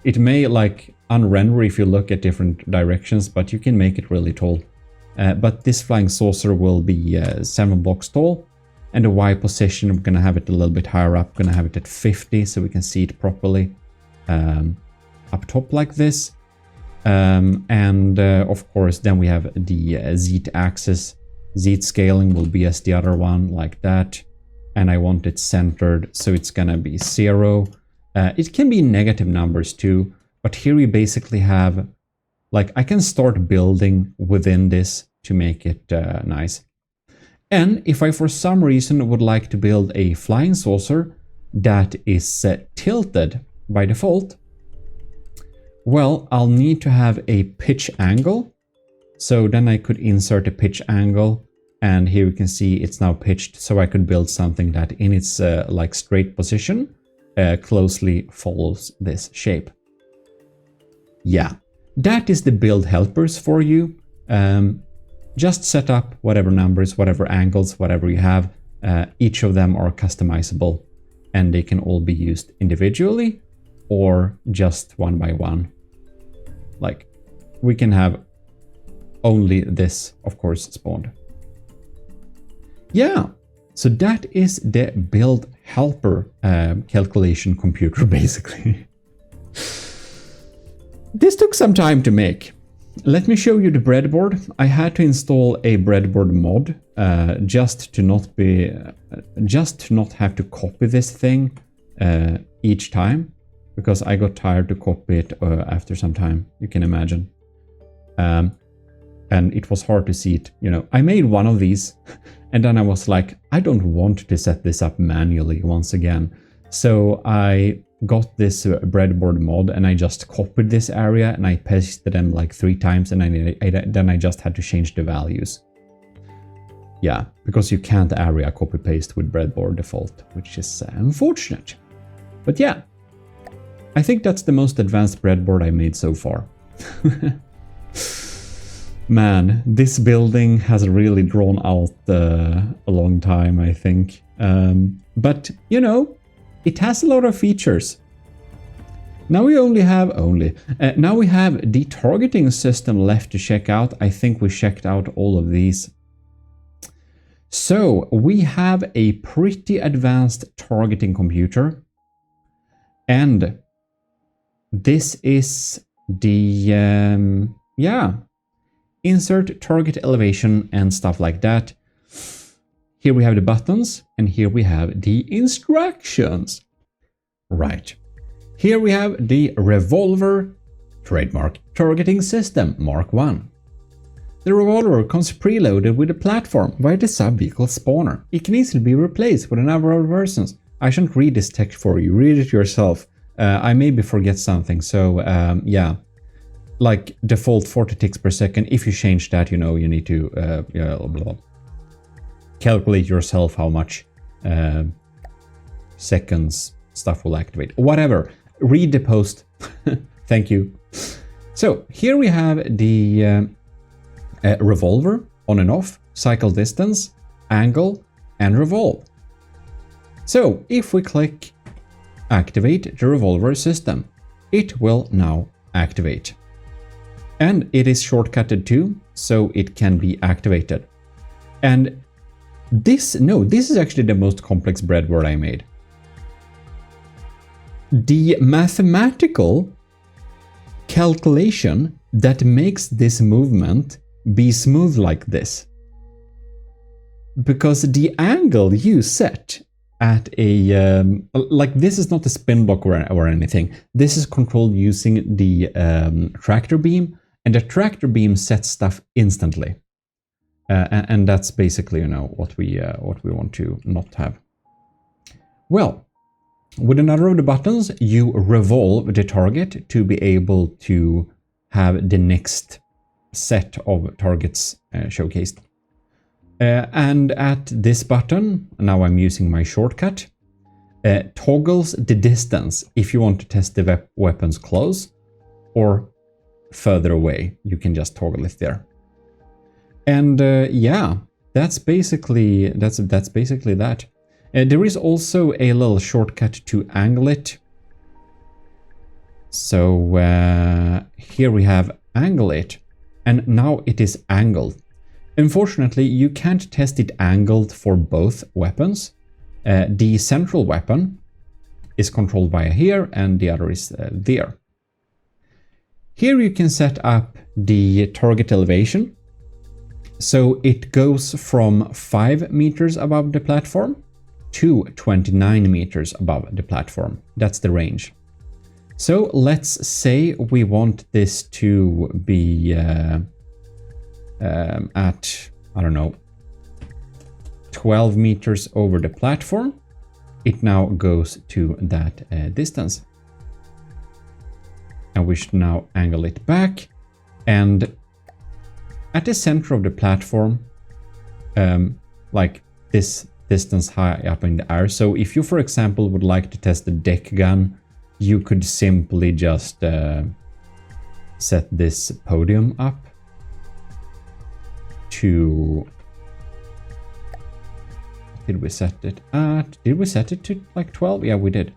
It may like unrender if you look at different directions, but you can make it really tall. But this flying saucer will be 7 blocks tall. And the Y position, I'm going to have it a little bit higher up. I'm going to have it at 50 so we can see it properly up top like this. Of course, then we have the Z axis. Z scaling will be as the other one, like that. And I want it centered, so it's going to be 0. It can be negative numbers too, but here we basically have, like, I can start building within this to make it nice. And if I for some reason would like to build a flying saucer that is tilted by default, well, I'll need to have a pitch angle. So then I could insert a pitch angle, and here you can see it's now pitched, so I could build something that in its like straight position closely follows this shape. Yeah, that is the build helpers for you. just set up whatever numbers, whatever angles, whatever you have. Each of them are customizable and they can all be used individually or just one by one. Like, we can have only this, of course, spawned. Yeah, so that is the build helper calculation computer, basically. This took some time to make. Let me show you the breadboard. I had to install a breadboard mod just to not have to copy this thing each time, because I got tired to copy it after some time, you can imagine. And it was hard to see it, you know. I made one of these and then I was like, I don't want to set this up manually once again. So I got this breadboard mod and I just copied this area and I pasted them like 3 times and then I just had to change the values. Yeah, because you can't area copy paste with breadboard default, which is unfortunate. But yeah, I think that's the most advanced breadboard I made so far. Man, this building has really drawn out a long time, I think. But, you know, it has a lot of features. Now we now we have the targeting system left to check out. I think we checked out all of these. So we have a pretty advanced targeting computer. And this is the, yeah, insert target elevation and stuff like that. Here we have the buttons, and here we have the instructions. Right. Here we have the revolver trademark targeting system Mark 1. The revolver comes preloaded with a platform via the sub-vehicle spawner. It can easily be replaced with a number of versions. I shouldn't read this text for you, read it yourself. I maybe forget something, so yeah. Like default 40 ticks per second. If you change that, you know, you need to calculate yourself how much seconds stuff will activate. Whatever. Read the post. Thank you. So here we have the revolver on and off, cycle distance, angle, and revolve. So if we click activate the revolver system, it will now activate. And it is shortcutted too, so it can be activated. And this is actually the most complex breadboard I made. The mathematical calculation that makes this movement be smooth like this. Because the angle you set at a, like this is not a spin block or anything. This is controlled using the tractor beam, and the tractor beam sets stuff instantly. And that's basically, you know, what we want to not have. Well, with another of the buttons, you revolve the target to be able to have the next set of targets showcased. And at this button, now I'm using my shortcut, toggles the distance if you want to test the weapons close or further away. You can just toggle it there. And yeah, that's basically that. There is also a little shortcut to angle it. So here we have angle it, and now it is angled. Unfortunately, you can't test it angled for both weapons. The central weapon is controlled via here, and the other is there. Here you can set up the target elevation. So it goes from 5 meters above the platform to 29 meters above the platform. That's the range. So let's say we want this to be at, I don't know, 12 meters over the platform. It now goes to that distance. And we should now angle it back. And at the center of the platform, like this distance high up in the air. So if you, for example, would like to test the deck gun, you could simply just set this podium up. to... Did we set it at? Did we set it to like 12? Yeah, we did.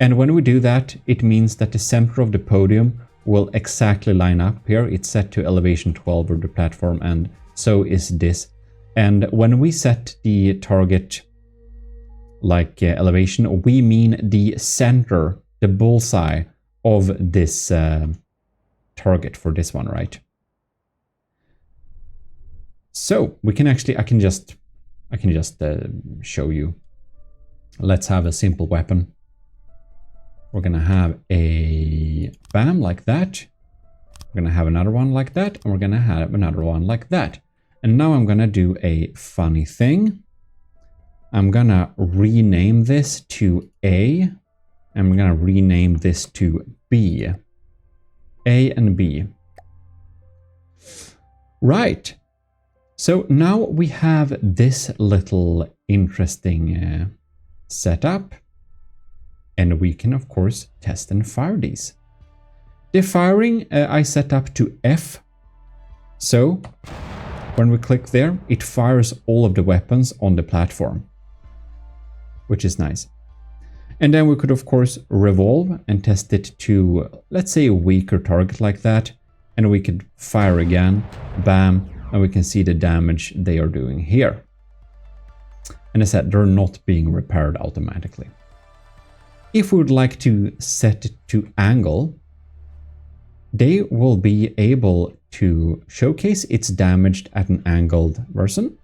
And when we do that, it means that the center of the podium will exactly line up here. It's set to elevation 12 of the platform, and so is this. And when we set the target like elevation, we mean the center, the bullseye of this target for this one, right? So we can actually, I can just show you. Let's have a simple weapon. We're gonna have a bam like that. We're gonna have another one like that, and we're gonna have another one like that. And now I'm gonna do a funny thing. I'm gonna rename this to A, and I'm gonna rename this to B. A and B. Right. So now we have this little interesting setup, and we can of course test and fire these. The firing I set up to F, so when we click there, it fires all of the weapons on the platform, which is nice. And then we could of course revolve and test it to, let's say, a weaker target like that, and we could fire again, bam, and we can see the damage they are doing here. And as I said, they're not being repaired automatically. If we would like to set it to angle, they will be able to showcase its damage at an angled version.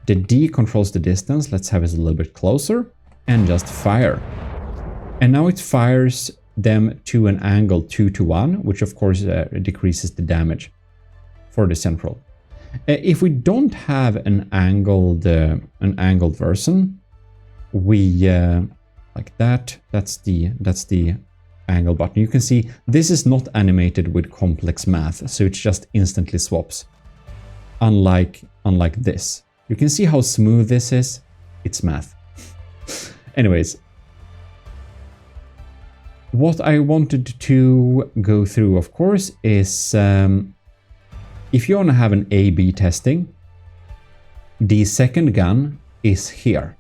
The D controls the distance. Let's have it a little bit closer and just fire. And now it fires them to an angle 2:1, which of course decreases the damage for the central. If we don't have an angled version, we like that. That's the angle button. You can see this is not animated with complex math, so it just instantly swaps. Unlike this, you can see how smooth this is. It's math. Anyways, what I wanted to go through, of course, is if you want to have an A/B testing, the second gun is here.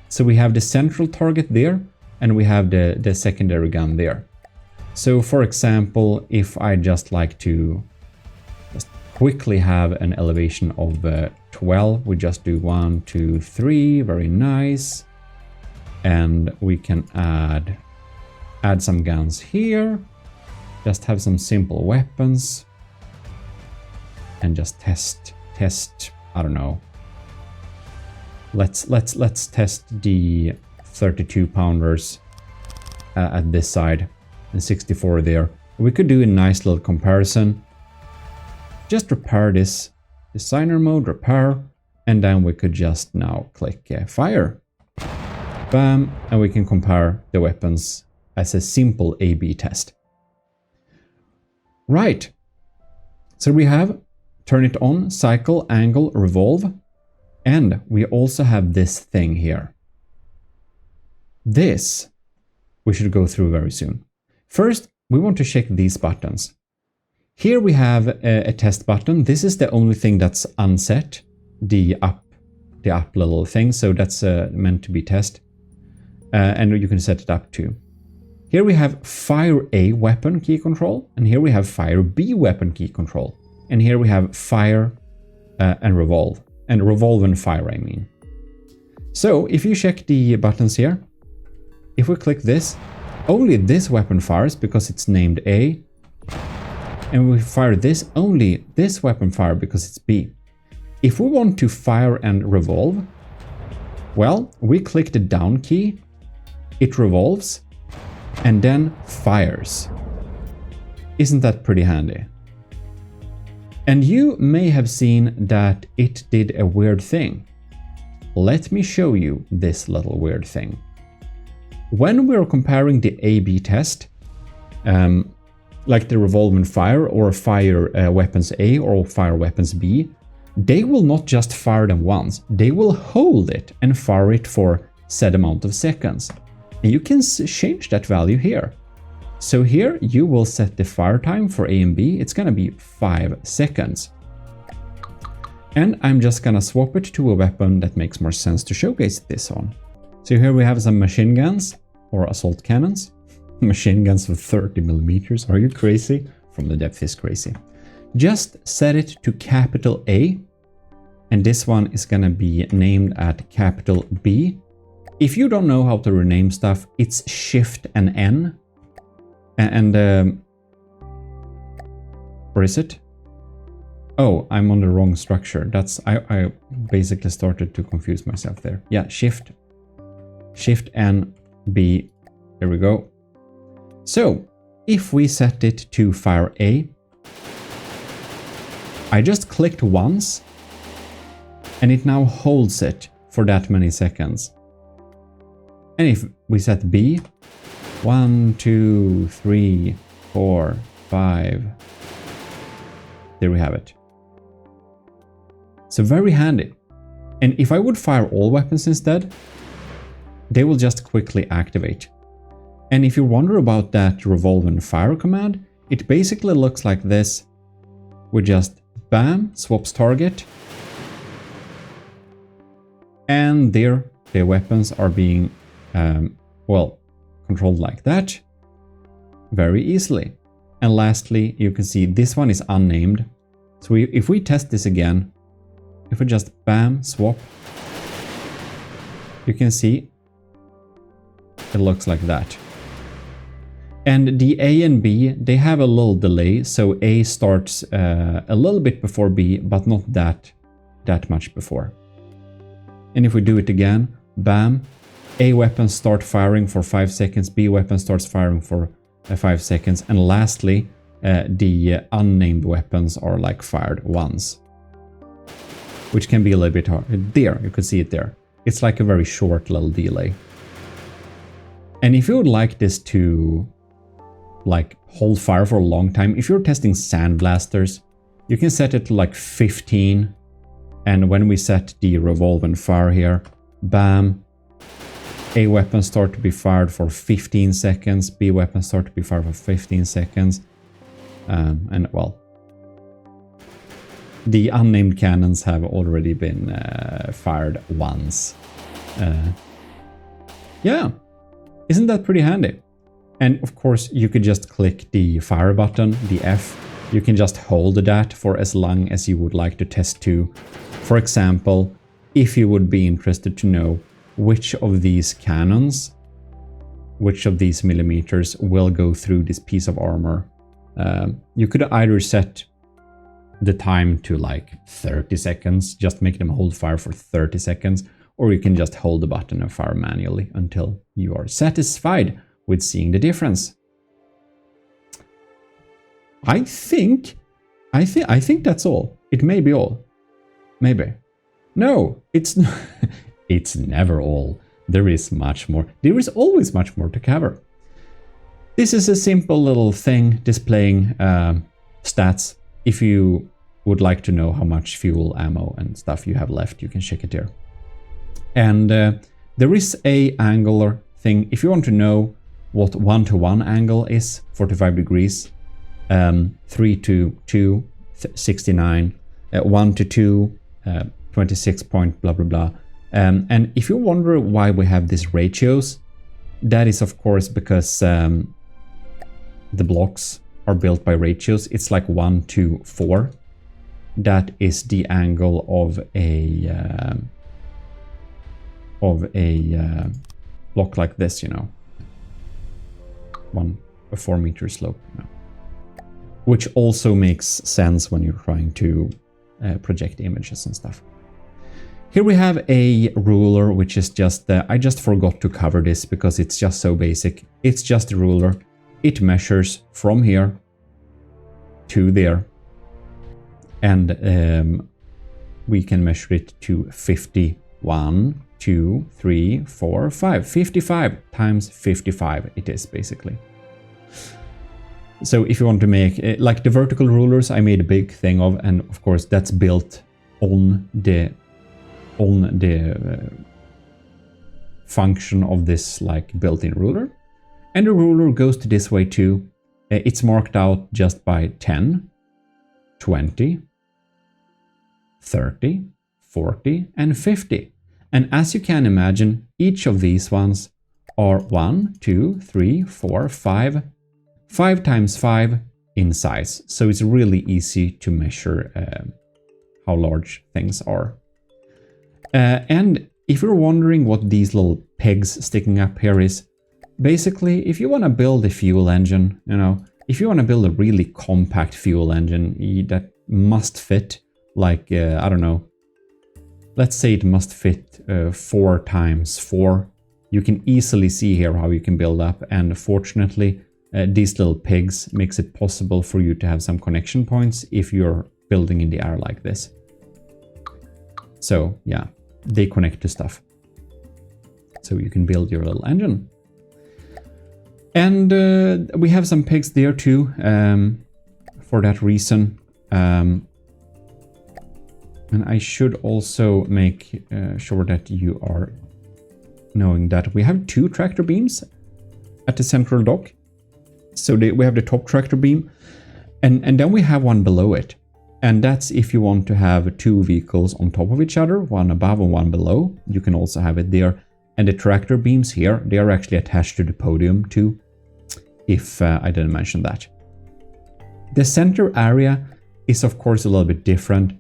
So we have the central target there, and we have the secondary gun there. So for example, if I just like to just quickly have an elevation of 12, we just do 1, 2, 3, very nice. And we can add some guns here, just have some simple weapons, and just test, I don't know. Let's test the 32 pounders at this side and 64 there. We could do a nice little comparison. Just repair this designer mode, repair, and then we could just now click fire. Bam, and we can compare the weapons as a simple A/B test. Right. So we have turn it on, cycle, angle, revolve, and we also have this thing here. This we should go through very soon. First, we want to check these buttons. Here we have a test button. This is the only thing that's unset, the up little thing, so that's meant to be test. And you can set it up too. Here we have fire A weapon key control, and here we have fire B weapon key control. And here we have fire and revolve and fire, I mean. So if you check the buttons here, if we click this, only this weapon fires because it's named A. And we fire this, only this weapon fire because it's B. If we want to fire and revolve, well, we click the down key, it revolves, and then fires. Isn't that pretty handy? And you may have seen that it did a weird thing. Let me show you this little weird thing. When we're comparing the A/B test, like the revolve and fire, or fire weapons A or fire weapons B, they will not just fire them once, they will hold it and fire it for set amount of seconds. And you can change that value here. So here you will set the fire time for A and B, it's gonna be 5 seconds. And I'm just gonna swap it to a weapon that makes more sense to showcase this on. So here we have some machine guns or assault cannons. Machine guns with 30 millimeters. Are you crazy? From the depth is crazy. Just set it to capital A. And this one is gonna be named at capital B. If you don't know how to rename stuff, it's Shift and N. And or is it? Oh, I'm on the wrong structure. That's I basically started to confuse myself there. Yeah, Shift N B. There we go. So if we set it to fire A, I just clicked once and it now holds it for that many seconds. And if we set B, 1, 2, 3, 4, 5, there we have it. So very handy. And if I would fire all weapons instead, they will just quickly activate. And if you wonder about that revolve and fire command, it basically looks like this. We just bam, swaps target. And there, the weapons are being, well, controlled like that. Very easily. And lastly, you can see this one is unnamed. So if we test this again, if we just bam, swap, you can see it looks like that. And the A and B, they have a little delay. So A starts a little bit before B, but not that much before. And if we do it again, bam, A weapons start firing for 5 seconds, B weapon starts firing for 5 seconds, and lastly, the unnamed weapons are like fired once. Which can be a little bit hard. There, you can see it there. It's like a very short little delay. And if you would like this to like hold fire for a long time, if you're testing sandblasters, you can set it to like 15. And when we set the revolve and fire here, bam, A weapons start to be fired for 15 seconds, B weapons start to be fired for 15 seconds. And well, the unnamed cannons have already been fired once. Yeah, isn't that pretty handy? And of course, you could just click the fire button, the F. You can just hold that for as long as you would like to test to. For example, if you would be interested to know which of these cannons, which of these millimeters will go through this piece of armor, you could either set the time to like 30 seconds, just make them hold fire for 30 seconds, or you can just hold the button and fire manually until you are satisfied with seeing the difference. I think that's all. It may be all. Maybe. No, it's it's never all. There is much more. There is always much more to cover. This is a simple little thing displaying stats. If you would like to know how much fuel, ammo, and stuff you have left, you can check it here. And there is a angular thing. If you want to know what 1-to-1 angle is, 45 degrees, 3 to 2, 69, 1 to 2, 26 point blah blah blah. And if you wonder why we have these ratios, that is of course because the blocks are built by ratios. It's like 1 to 4. That is the angle of a block like this, you know, a 4-meter slope, you know. Which also makes sense when you're trying to project images and stuff. Here we have a ruler, which is just, I just forgot to cover this because it's just so basic. It's just a ruler. It measures from here to there. And we can measure it to 51, 2, 3, 4, 5. 55 times 55 it is basically. So if you want to make, like the vertical rulers I made a big thing of, and of course that's built on the function of this like built-in ruler. And the ruler goes to this way too. It's marked out just by 10, 20, 30, 40, and 50. And as you can imagine, each of these ones are 1, 2, 3, 4, 5 times 5 in size. So it's really easy to measure how large things are. And if you're wondering what these little pegs sticking up here is, basically, if you want to build a fuel engine, if you want to build a really compact fuel engine that must fit, like, I don't know, let's say it must fit 4 times 4. You can easily see here how you can build up, and fortunately, these little pegs makes it possible for you to have some connection points if you're building in the air like this. So yeah, they connect to stuff. So you can build your little engine. And we have some pegs there too, for that reason. And I should also make sure that you are knowing that we have 2 tractor beams at the central dock. So we have the top tractor beam, and then we have one below it. And that's if you want to have 2 vehicles on top of each other, one above and one below. You can also have it there. And the tractor beams here, they are actually attached to the podium too, if I didn't mention that. The center area is of course a little bit different.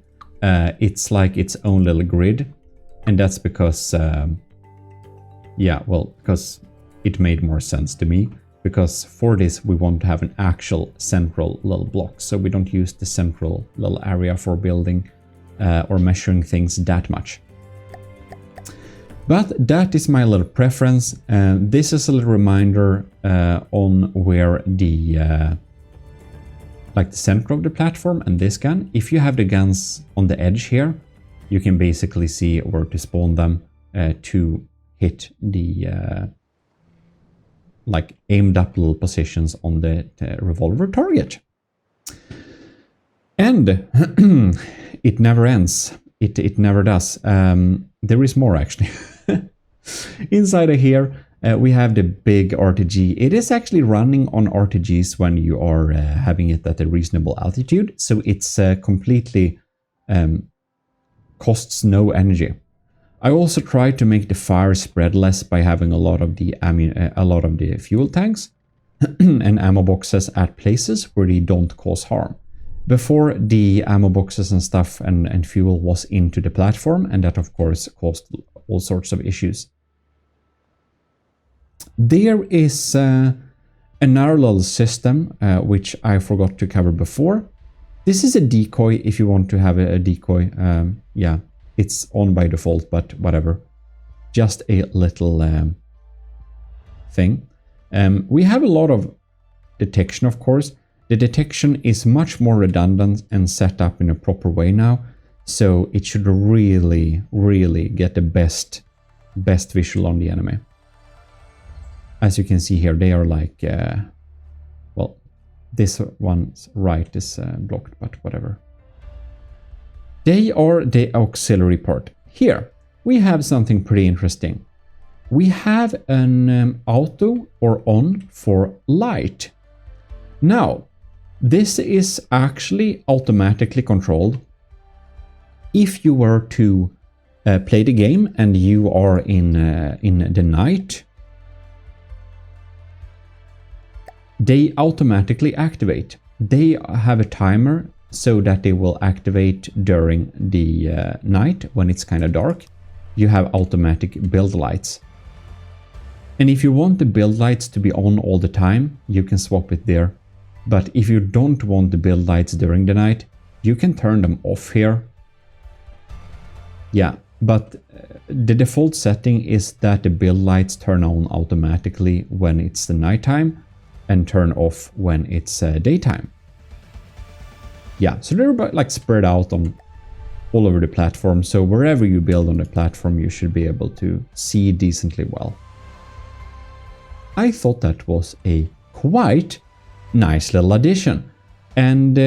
It's like its own little grid, and that's because, because it made more sense to me. Because for this we want to have an actual central little block, so we don't use the central little area for building or measuring things that much. But that is my little preference. This is a little reminder on where the like the center of the platform and this gun. If you have the guns on the edge here, you can basically see where to spawn them to hit the like aimed up little positions on the revolver target. And it never ends. It never does. There is more actually. Inside of here, we have the big RTG. It is actually running on RTGs when you are having it at a reasonable altitude. So it's completely costs no energy. I also tried to make the fire spread less by having a lot of the fuel tanks and ammo boxes at places where they don't cause harm. Before, the ammo boxes and stuff and fuel was into the platform, and that of course caused all sorts of issues. There is another little system which I forgot to cover before. This is a decoy if you want to have a decoy. Yeah. It's on by default, but whatever. Just a little thing. We have a lot of detection, of course. The detection is much more redundant and set up in a proper way now. So it should really, really get the best visual on the enemy. As you can see here, they are like... well, this one's right is blocked, but whatever. They are the auxiliary part. Here, we have something pretty interesting. We have an auto or on for light. Now, this is actually automatically controlled. If you were to play the game and you are in the night, they automatically activate. They have a timer so that they will activate during the night when it's kind of dark. You have automatic build lights. And if you want the build lights to be on all the time, you can swap it there. But if you don't want the build lights during the night, you can turn them off here. Yeah, but the default setting is that the build lights turn on automatically when it's the nighttime and turn off when it's daytime. Yeah, so they're like spread out on all over the platform. So wherever you build on the platform, you should be able to see decently well. I thought that was a quite nice little addition. And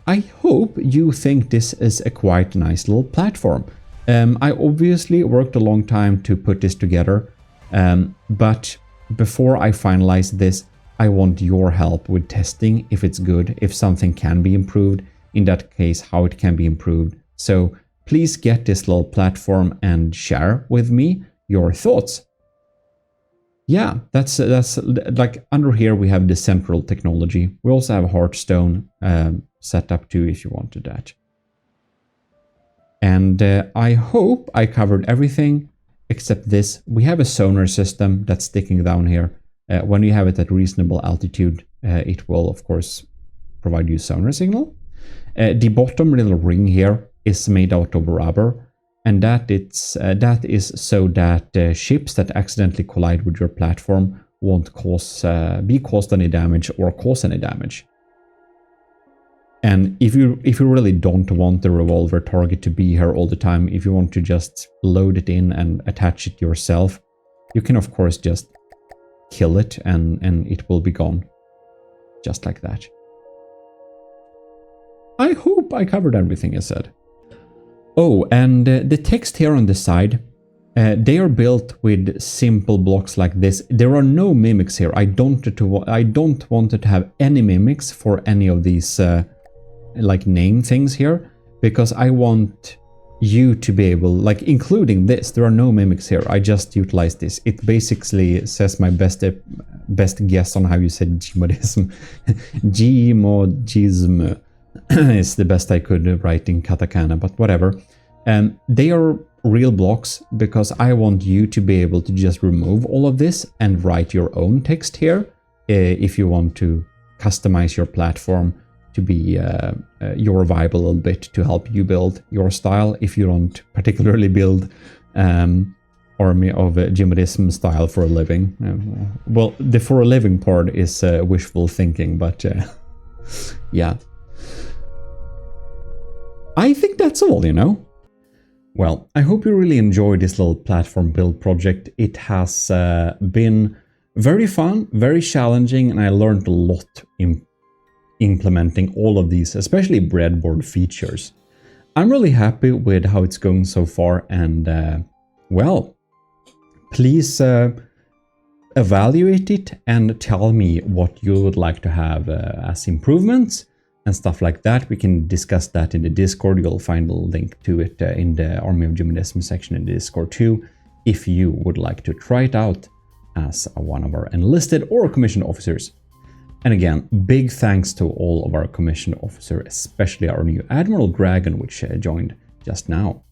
I hope you think this is a quite nice little platform. I obviously worked a long time to put this together. But before I finalize this, I want your help with testing if it's good, if something can be improved. In that case, how it can be improved. So please get this little platform and share with me your thoughts. Yeah, that's like under here we have the central technology. We also have Hearthstone set up too if you wanted that. And I hope I covered everything except this. We have a sonar system that's sticking down here. When you have it at reasonable altitude, it will of course provide you sonar signal. The bottom little ring here is made out of rubber, and that is so that ships that accidentally collide with your platform won't be caused any damage or cause any damage. And if you really don't want the revolver target to be here all the time, if you want to just load it in and attach it yourself, you can of course just kill it and it will be gone. Just like that. I hope I covered everything I said. Oh, and the text here on the side, they are built with simple blocks like this. There are no mimics here. I don't want it to have any mimics for any of these like name things here, because I want you to be able, like including this, there are no mimics here. I just utilize this. It basically says my best guess on how you said GMODISM. GMODISM is the best I could write in katakana, but whatever. They are real blocks because I want you to be able to just remove all of this and write your own text here if you want to customize your platform to be your vibe a little bit, to help you build your style if you don't particularly build army of GMODISM style for a living. Well, the for a living part is wishful thinking, but yeah. I think that's all, you know? Well, I hope you really enjoyed this little platform build project. It has been very fun, very challenging, and I learned a lot in implementing all of these, especially breadboard features. I'm really happy with how it's going so far, and well, please evaluate it and tell me what you would like to have as improvements and stuff like that. We can discuss that in the Discord. You'll find a link to it in the Army of GMODISM section in the Discord too, if you would like to try it out as one of our enlisted or commissioned officers. And again, big thanks to all of our commissioned officers, especially our new Admiral Dragon, which joined just now.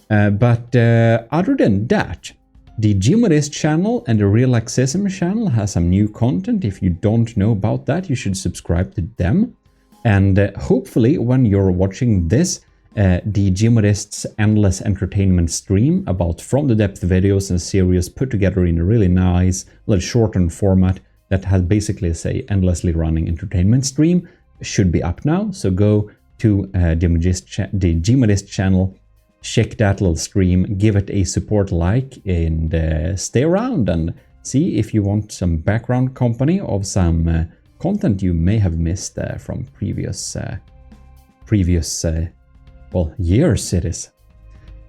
But other than that, the GMODIST channel and the Relaxism channel has some new content. If you don't know about that, you should subscribe to them. And hopefully when you're watching this, the GMODIST's endless entertainment stream about From the Depth videos and series put together in a really nice, little shortened format that has basically, say, endlessly running entertainment stream should be up now. So go to the GMODIST channel, check that little stream, give it a support like, and stay around and see if you want some background company of some content you may have missed from previous well, years it is.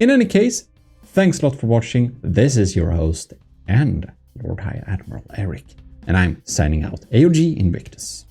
In any case, thanks a lot for watching. This is your host and Lord High Admiral Eric, and I'm signing out. AOG Invictus.